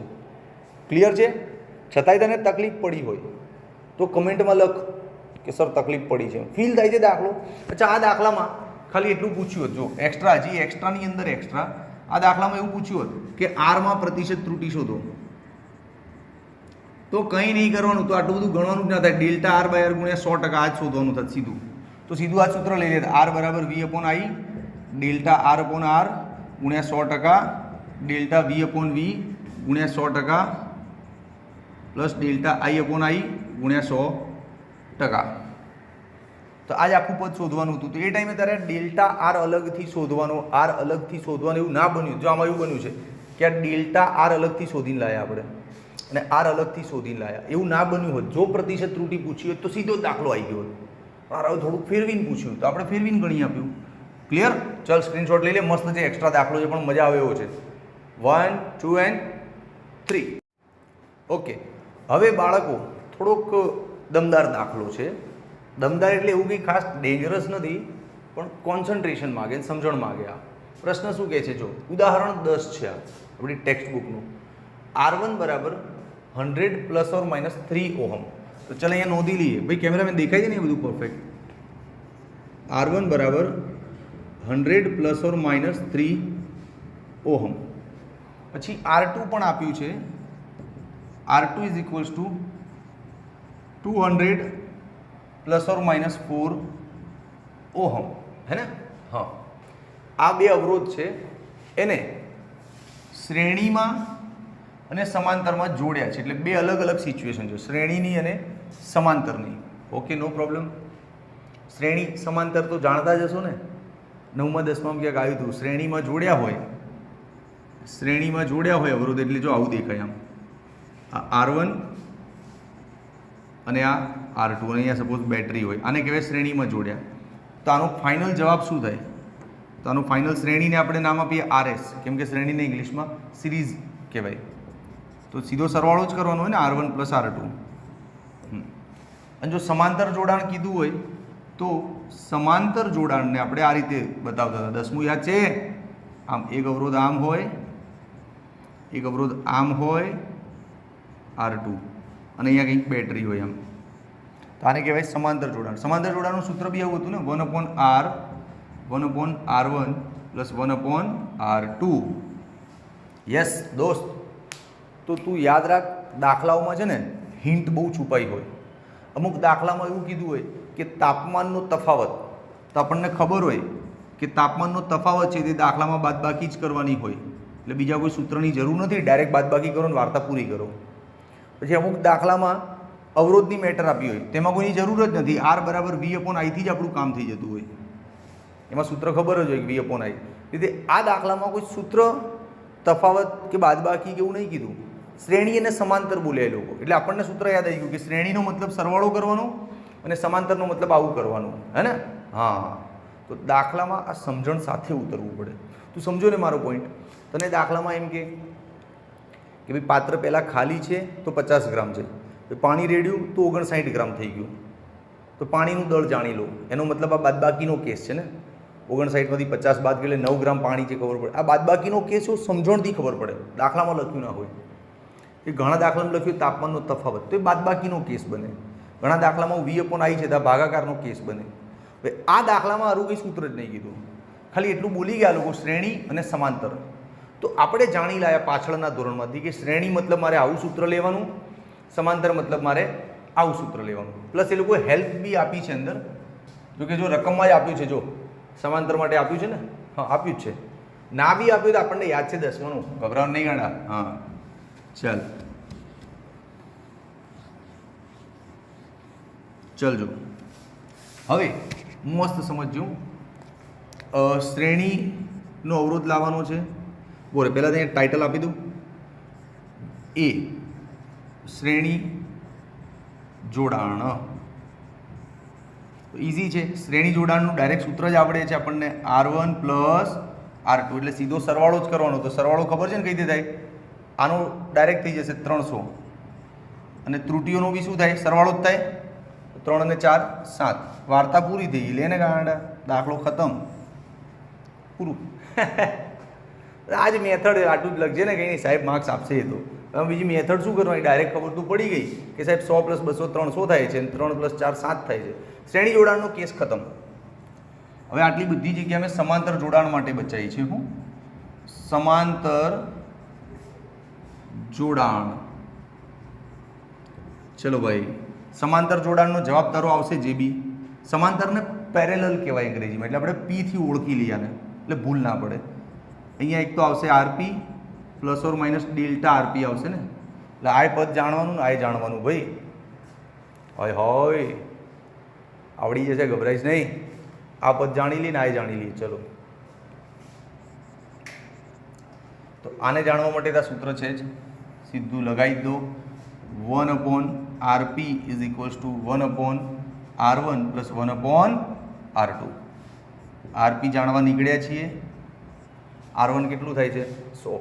ક્લિયર છે? છતાંય તને તકલીફ પડી હોય તો કમેન્ટમાં લખ કે સર તકલીફ પડી છે, ફીલ થાય છે દાખલો. અચ્છા, આ દાખલામાં ખાલી એટલું પૂછ્યું હતું, જો એક્સ્ટ્રા, હજી એક્સ્ટ્રાની અંદર એક્સ્ટ્રા આ દાખલામાં એવું પૂછ્યું હતું કે આરમાં પ્રતિશત ત્રુટિ શોધો. તો કંઈ નહીં કરવાનું, તો આટલું બધું ગણવાનું જ ના થાય. ડેલ્ટા આર બાય આર ગુણ્યા 100% આ જ શોધવાનું થાય સીધું. તો સીધું આ સૂત્ર લઈ લેતા, આર બરાબર વી upon I, delta R upon R ગુણ્યા 100%, ડેલ્ટા વી અપોન વી ગુણ્યા 100% પ્લસ ડેલ્ટા આઈ અપોન આઈ ગુણ્યા 100%. તો આ જ આખું પદ શોધવાનું હતું. તો એ ટાઈમે તારે ડેલ્ટા આર અલગથી શોધવાનો, આર અલગથી શોધવાનું એવું ના બન્યું. જો આમાં એવું બન્યું છે કે આ ડેલ્ટા આર અલગથી શોધીને લાયા આપણે, અને આર અલગથી શોધીને લાયા. એવું ના બન્યું હોત, જો પ્રતિશત ત્રુટિ પૂછી હોત તો સીધો જ દાખલો આવી ગયો હોત. મારે હવે થોડુંક ફેરવીને પૂછ્યું તો આપણે ફેરવીને ગણી આપ્યું. ક્લિયર? ચાલ સ્ક્રીનશોટ લઈ લે. મસ્ત છે, એક્સ્ટ્રા દાખલો છે પણ મજા આવે એવો છે. 1, 2 and 3. ઓકે, હવે બાળકો થોડોક દમદાર દાખલો છે. દમદાર એટલે એવું કંઈ ખાસ ડેન્જરસ નથી, પણ કોન્સન્ટ્રેશન માગે, સમજણ માગે. આ પ્રશ્ન શું કહે છે? જો ઉદાહરણ 10 છે આ આપણી ટેક્સ્ટ બુકનું. R1 બરાબર 100 ± 3 ઓહમ. તો ચાલો અહીંયા નોંધી લઈએ ભાઈ. કેમેરામેન દેખાય છે ને એ બધું પરફેક્ટ? R1 બરાબર 100 ± 3 ઓહમ. પછી R2 પણ આપ્યું છે. R2 = 200 ± 4 ઓહમ, હે ને? હા, આ બે અવરોધ છે, એને શ્રેણીમાં અને સમાંતરમાં જોડ્યા છે. એટલે બે અલગ અલગ સિચ્યુએશન છે, શ્રેણીની અને સમાંતરની. ઓકે, નો પ્રોબ્લેમ. શ્રેણી સમાંતર તો જાણતા જ હશો ને, 9મા 10મામાં ક્યાંક આવ્યું હતું. શ્રેણીમાં જોડ્યા હોય, શ્રેણીમાં જોડ્યા હોય અવરોધ એટલે જો આવું દેખાય આમ. આ R1 અને આ R2, અને અહીંયા સપોઝ બેટરી હોય, આને કહેવાય શ્રેણીમાં જોડ્યા. તો આનો ફાઇનલ જવાબ શું થાય? તો આનું ફાઇનલ શ્રેણીને આપણે નામ આપીએ RS, કેમ કે શ્રેણીને ઇંગ્લિશમાં સિરીઝ કહેવાય. તો સીધો સરવાળો જ કરવાનો હોય ને, R1 + R2. અને જો સમાંતર જોડાણ કીધું હોય તો સમાંતર જોડાણને આપણે આ રીતે બતાવતા હતા. 10મું યાદ છે? આમ એક અવરોધ આમ હોય, એક અવરોધ આમ હોય R2, અને અહીંયા કંઈક બેટરી હોય આમ. તો આને કહેવાય સમાંતર જોડાણ. સમાંતર જોડાણનું સૂત્ર બી આવું હતું ને, 1/R 1/R1 + 1/R2. યસ દોસ્ત. તો તું યાદ રાખ, દાખલાઓમાં છે ને હિન્ટ બહુ છુપાઈ હોય. અમુક દાખલામાં એવું કીધું હોય કે તાપમાનનો તફાવત, તો આપણને ખબર હોય કે તાપમાનનો તફાવત છે તે દાખલામાં બાદબાકી જ કરવાની હોય, એટલે બીજા કોઈ સૂત્રની જરૂર નથી. ડાયરેક્ટ બાદબાકી કરો ને વાર્તા પૂરી કરો. પછી અમુક દાખલામાં અવરોધની મેટર આપી હોય, તેમાં કોઈની જરૂર જ નથી. R બરાબર V/I થી જ આપણું કામ થઈ જતું હોય. એમાં સૂત્ર ખબર જ હોય કે V/I. એટલે આ દાખલામાં કોઈ સૂત્ર, તફાવત કે બાદબાકી કે એવું નહીં કીધું. શ્રેણી અને સમાંતર બોલ્યા એ લોકો, એટલે આપણને સૂત્ર યાદ આવી ગયું કે શ્રેણીનો મતલબ સરવાળો કરવાનો અને સમાંતરનો મતલબ આવું કરવાનું, હે ને? હા, તો દાખલામાં આ સમજણ સાથે ઉતરવું પડે. તું સમજો ને મારો પોઈન્ટ? તને દાખલામાં એમ કે ભાઈ પાત્ર પહેલાં ખાલી છે તો 50 ગ્રામ છે, પાણી રેડ્યું તો 59 ગ્રામ થઈ ગયું. તો પાણીનું દળ જાણી લો, એનો મતલબ આ બાદબાકીનો કેસ છે ને. 59માંથી 50 બાદ એટલે 9 ગ્રામ પાણી છે, ખબર પડે. આ બાદબાકીનો કેસ એવું સમજણથી ખબર પડે, દાખલામાં લખ્યું ના હોય. એ ઘણા દાખલામાં લખ્યું તાપમાનનો તફાવત, તો એ બાદબાકીનો કેસ બને. ઘણા દાખલામાં V/I છે તો ભાગાકારનો કેસ બને. હવે આ દાખલામાં આરું કંઈ સૂત્ર જ નહીં કીધું, ખાલી એટલું બોલી ગયા લોકો, શ્રેણી અને સમાંતર. તો આપણે જાણી લાયા પાછળના ધોરણમાંથી કે શ્રેણી મતલબ મારે આવું સૂત્ર લેવાનું, समांतर मतलब मारे आવું सूत्र लेवानुं प्लस ए लोकोए हेल्प बी आपी छे अंदर जो कि जो रकममां ज आप्युं छे जो समांतर माटे आप्युं छे ने हाँ आप्युं ज छे ना बी आप्युं तो आपणने याद छे 10मानुं गभराव नहीं गांडा हाँ चल चल जो हवे मस्त समझो श्रेणीनो अवरोध लाववानो छे बोले पहला तो टाइटल आपी दूँ ए श्रेणी जोड़ाण तो इजी है श्रेणी जोड़ाण डायरेक्ट सूत्र ज आवड़े छे आपणने R1 प्लस R2 એટલે સીધો સરવાળો જ કરવાનો તો સરવાળો ખબર છે ને કઈ રીતે થાય આનો ડાયરેક્ટ થઈ જશે 300 અને ત્રુટીઓનો બી શું થાય સરવાળો જ થાય 3 અને 4 7 વાર્તા પૂરી થઈ ગઈ લેને ગાંડા દાખલો ખતમ પૂરું आज मेथड आटू ज लगजे ने कहीं नहीं साहेब मार्क्स आपसे तो हम बीजी मेथड शू करवानी डायरेक्ट खबर तो पड़ी गई कि साहेब 100 प्लस 200 300 थाय छे 3 प्लस 4 7 थाय छे श्रेणी जोड़ाणनो केस खत्म हवे आटली बधी जग्याए मैं समांतर जोड़ाण माटे बचाई छे हूँ समांतर जोड़ाण चलो भाई समांतर जोड़ाणनो जवाब तारो आवशे जे बी समांतर ने पेरेलल कहेवाय अंग्रेजी में एटले आपणे पी थी ओळखी लईए ने एटले भूल ना पड़े अहींया एक तो आवशे आरपी प्लस और माइनस डेल्टा आरपी आवशे ने એટલે આ પદ જાણવાનું ને આ જાણવાનું ભાઈ હોય હોય આવડી જશે ગભરાઈશ નહીં આ પદ જાણી લી ને આ જાણી લી ચલો તો આને જાણવા માટે આ સૂત્ર છે જ સીધું લગાવી દો 1/rp = 1/r1 + 1/r2 rp જાણવા નીકળ્યા છીએ R1 કેટલું થાય છે 100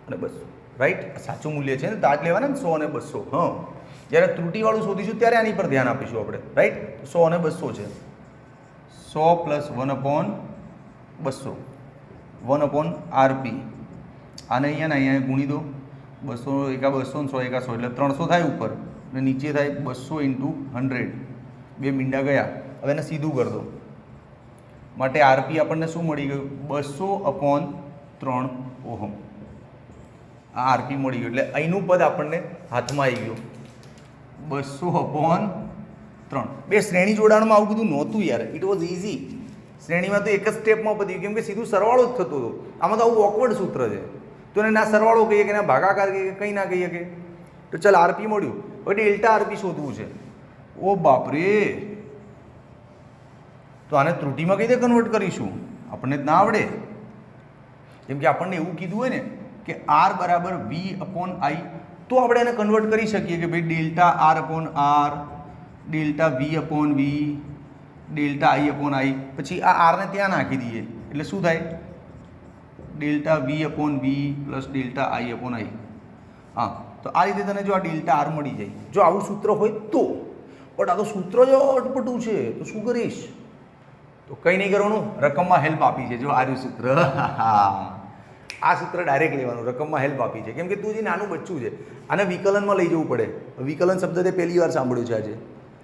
અને 200 રાઈટ સાચું મૂલ્ય છે ને તો આ જ લેવાના ને 100 અને 200 હા જ્યારે ત્રુટિવાળું શોધીશું ત્યારે આની પર ધ્યાન આપીશું આપણે રાઈટ 100 અને 200 છે 100 + 1/200 1/rp આને અહીંયા ને અહીંયા ગુણી દો 200 એકા 200 100 એકા 100 એટલે 300 થાય ઉપર અને નીચે થાય 200 × 100 બે મીંડા ગયા હવે એને સીધું કરી દો માટે આરપી આપણને શું મળી ગયું 200/3 ઓહમ આ આરપી મળી ગયું એટલે અહીંનું પદ આપણને હાથમાં આવી ગયું 200/3 બે શ્રેણી જોડાણમાં આવું બધું નહોતું યાર ઇટ વોઝ ઇઝી શ્રેણીમાં તો એક જ સ્ટેપમાં પતી કેમ કે સીધું સરવાળો જ થતો હતો આમાં તો આવું ઓકવર્ડ સૂત્ર છે તો એને ના સરવાળો કહીએ કે ના ભાગાકાર કહીએ કે કંઈ ના કહીએ કે તો ચાલ આરપી મળ્યું હવે ડેલ્ટા આરપી શોધવું છે ઓ બાપરે તો આને ત્રુટિમાં કઈ રીતે કન્વર્ટ કરીશું આપણને જ ના આવડે જેમ કે આપણને એવું કીધું હોય ને કે R = V/I તો આપણે એને કન્વર્ટ કરી શકીએ કે ભાઈ delta R/R delta V/V delta I/I પછી આ R ને ત્યાં નાખી દઈએ એટલે શું થાય ડેલ્ટા V/V + ડેલ્ટા I/I હા તો આ રીતે તને જો આ ડેલ્ટા R મળી જાય જો આવું સૂત્ર હોય તો બટ આ તો સૂત્ર જો અટપટું છે તો શું કરીશ તો કંઈ નહીં કરવાનું રકમમાં હેલ્પ આપી છે જો આર્યું સૂત્ર આ સૂત્ર ડાયરેક્ટ લેવાનું રકમમાં હેલ્પ આપી છે કેમ કે તું જે નાનું બચ્ચું છે આને વિકલનમાં લઈ જવું પડે વિકલન શબ્દ તે પહેલી વાર સાંભળ્યું છે આજે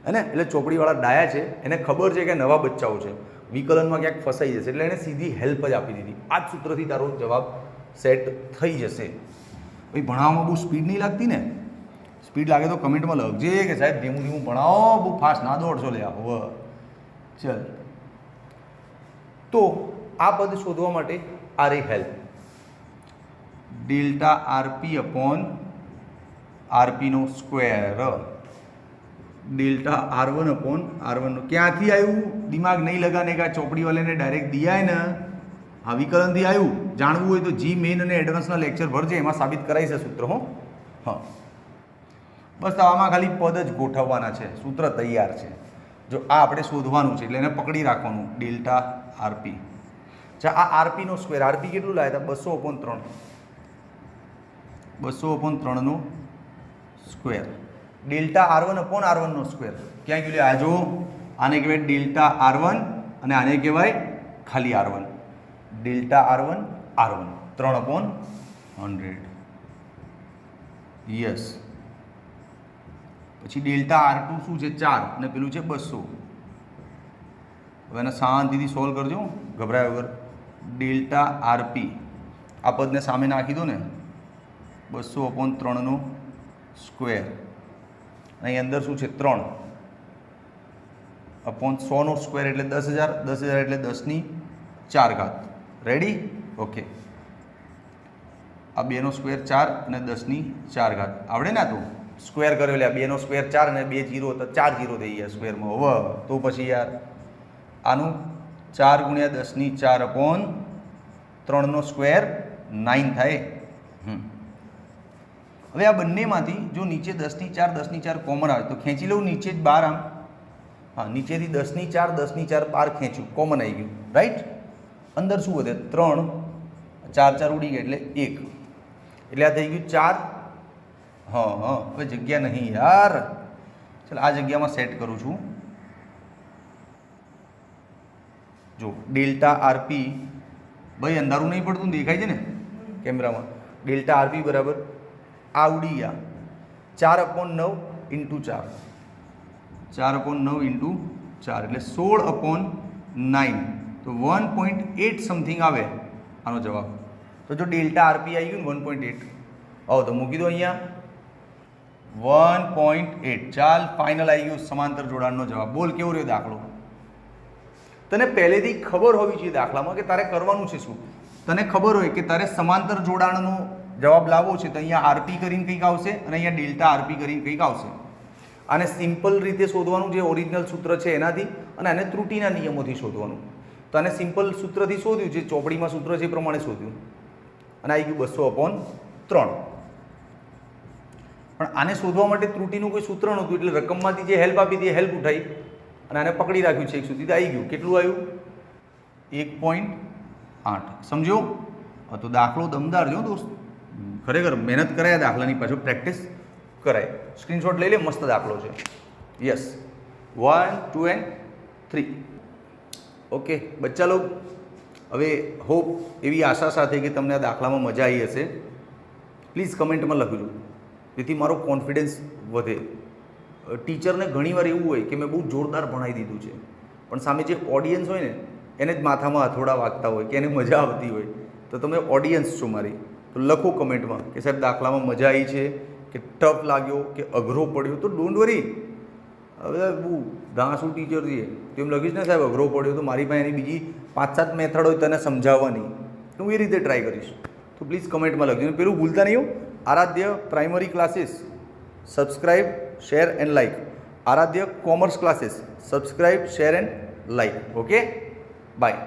હે ને એટલે ચોપડીવાળા ડાયા છે એને ખબર છે કે નવા બચ્ચાઓ છે વિકલનમાં ક્યાંક ફસાઈ જશે એટલે એને સીધી હેલ્પ જ આપી દીધી આ જ સૂત્રથી તારો જવાબ સેટ થઈ જશે ભાઈ ભણાવવામાં બહુ સ્પીડ નહીં લાગતી ને સ્પીડ લાગે તો કમેન્ટમાં લખજે કે સાહેબ ધીમું ધીમું ભણાવો બહુ ફાસ્ટ ના દોડશો લે હવે ચલ તો આ પદ શોધવા માટે આ રહી help delta RP/RP square delta R1/R1 ક્યાંથી આવ્યું દિમાગ નહીં લગાને કા ચોપડી વાળાને ડાયરેક્ટ દિયા ને આ વિકલનથી આવ્યું જાણવું હોય તો જી મેઇન અને એડવાન્સના લેક્ચર ભરજે એમાં સાબિત કરાઈ છે સૂત્ર હો હા બસ આમાં ખાલી પદ જ ગોઠવવાના છે સૂત્ર તૈયાર છે જો આ આપણે શોધવાનું છે એટલે એને પકડી રાખવાનું ડેલ્ટા RP અચ્છા આ RP સ્ક્વેર RP કેટલું લાવ્યા હતા 200/3 સ્ક્વેર डेल्टा R1/R1 स्क्वेर क्या क्यों आ जो आने कहवाय डेल्टा R1 અને આને કહેવાય ખાલી R1 डेल्टा R1 3/100 यस પછી डेल्टा R2 શું છે 4 અને પેલું છે 200 હવે એને શાંતિથી સોલ્વ કરજો ગભરાયા વગર डेल्टा RP આ પદને સામે નાખી દો ને 200/3 સ્ક્વેર અહીં અંદર શું છે 3 अपॉन 100 स्क्वेर એટલે 10,000 10,000 એટલે 10⁴ રેડી ઓકે આ 2 સ્ક્વેર 4 અને 10⁴ આવડે ને? તો સ્ક્વેર કર્યો એટલે 2 સ્ક્વેર 4 અને 2 0 તો 4 0 થઈ ગયા સ્ક્વેરમાં. હવે તો પછી યાર આનું 4 × 10⁴ अपॉन 3 સ્ક્વેર 9 થાય. હવે આ બંનેમાંથી જો નીચે 10⁴ 10⁴ કોમન આવે તો ખેંચી લઉં નીચે જ 12 આમ. हाँ नीचे 10⁴ 10⁴ बार खेचू कॉमन आई गयु राइट. अंदर शू વધે 3 4 4 उड़ी गए એટલે 1 એટલે आ थी गयु 4. हाँ हाँ હવે जग्या नहीं यार. चल आ जग्या में सेट करूँ छू. जो डेल्टा आरपी भाई अंधारू नहीं पड़तु देखाय छे ने कैमरा में. डेल्टा आरपी बराबर आ उड़ी गया 4/9 × 4 4/9 × 4 એટલે 16/9 તો 1.8 સમથિંગ આવે આનો જવાબ. તો જો ડેલ્ટા આરપી આવી ગયું ને 1.8 આવો તો મૂકી દો અહીંયા 1.8. ચાલ ફાઇનલ આવી ગયું સમાંતર જોડાણનો જવાબ. બોલ કેવો રહ્યો દાખલો? તને પહેલેથી ખબર હોવી જોઈએ દાખલામાં કે તારે કરવાનું છે શું. તને ખબર હોય કે તારે સમાંતર જોડાણનો જવાબ લાવવો છે તો અહીંયા આરપી કરીને કંઈક આવશે અને અહીંયા ડેલ્ટા આરપી કરીને કંઈક આવશે. આને સિમ્પલ રીતે શોધવાનું જે ઓરિજિનલ સૂત્ર છે એનાથી અને આને ત્રુટિના નિયમોથી શોધવાનું. તો આને સિમ્પલ સૂત્રથી શોધ્યું જે ચોપડીમાં સૂત્ર છે એ પ્રમાણે શોધ્યું અને આવી ગયું 200/3. પણ આને શોધવા માટે ત્રુટિનું કોઈ સૂત્ર નહોતું એટલે રકમમાંથી જે હેલ્પ આપી હતી એ હેલ્પ ઉઠાવી અને આને પકડી રાખ્યું છે એક સુધી તો આવી ગયું. કેટલું આવ્યું? 1.8. સમજો? તો દાખલો દમદાર જો દોસ્ત. ખરેખર મહેનત કરાય દાખલાની પાછળ પ્રેક્ટિસ કરાય. સ્ક્રીનશોટ લઈ લે, મસ્ત દાખલો છે. Yes 1 2 and 3. ઓકે બચ્ચા લોગ, હવે હોપ એવી આશા સાથે કે તમને આ દાખલામાં મજા આવી હશે. પ્લીઝ કમેન્ટમાં લખજો જેથી મારો કોન્ફિડન્સ વધે. ટીચરને ઘણીવાર એવું હોય કે મેં બહુ જોરદાર ભણાવી દીધું છે પણ સામે જે ઓડિયન્સ હોય ને એને જ માથામાં હથોડા વાગતા હોય કે એને મજા આવતી હોય. તો તમે ઓડિયન્સ છો મારી, તો લખો કમેન્ટમાં કે સાહેબ દાખલામાં મજા આવી છે કે ટફ લાગ્યો કે અઘરો પડ્યો. તો ડોન્ટ વરી, હવે બહુ ધાસુ ટીચર છે તેમ લખીશ ને સાહેબ અઘરો પડ્યો તો મારી પાસે એની બીજી 5-7 મેથડ હોય તને સમજાવવાની તો હું એ રીતે ટ્રાય કરીશ. તો પ્લીઝ કમેન્ટમાં લખજો. પેલું ભૂલતા નહીં હો, Aaradhya primary classes subscribe share and like. Aaradhya commerce classes subscribe share and like. Okay by.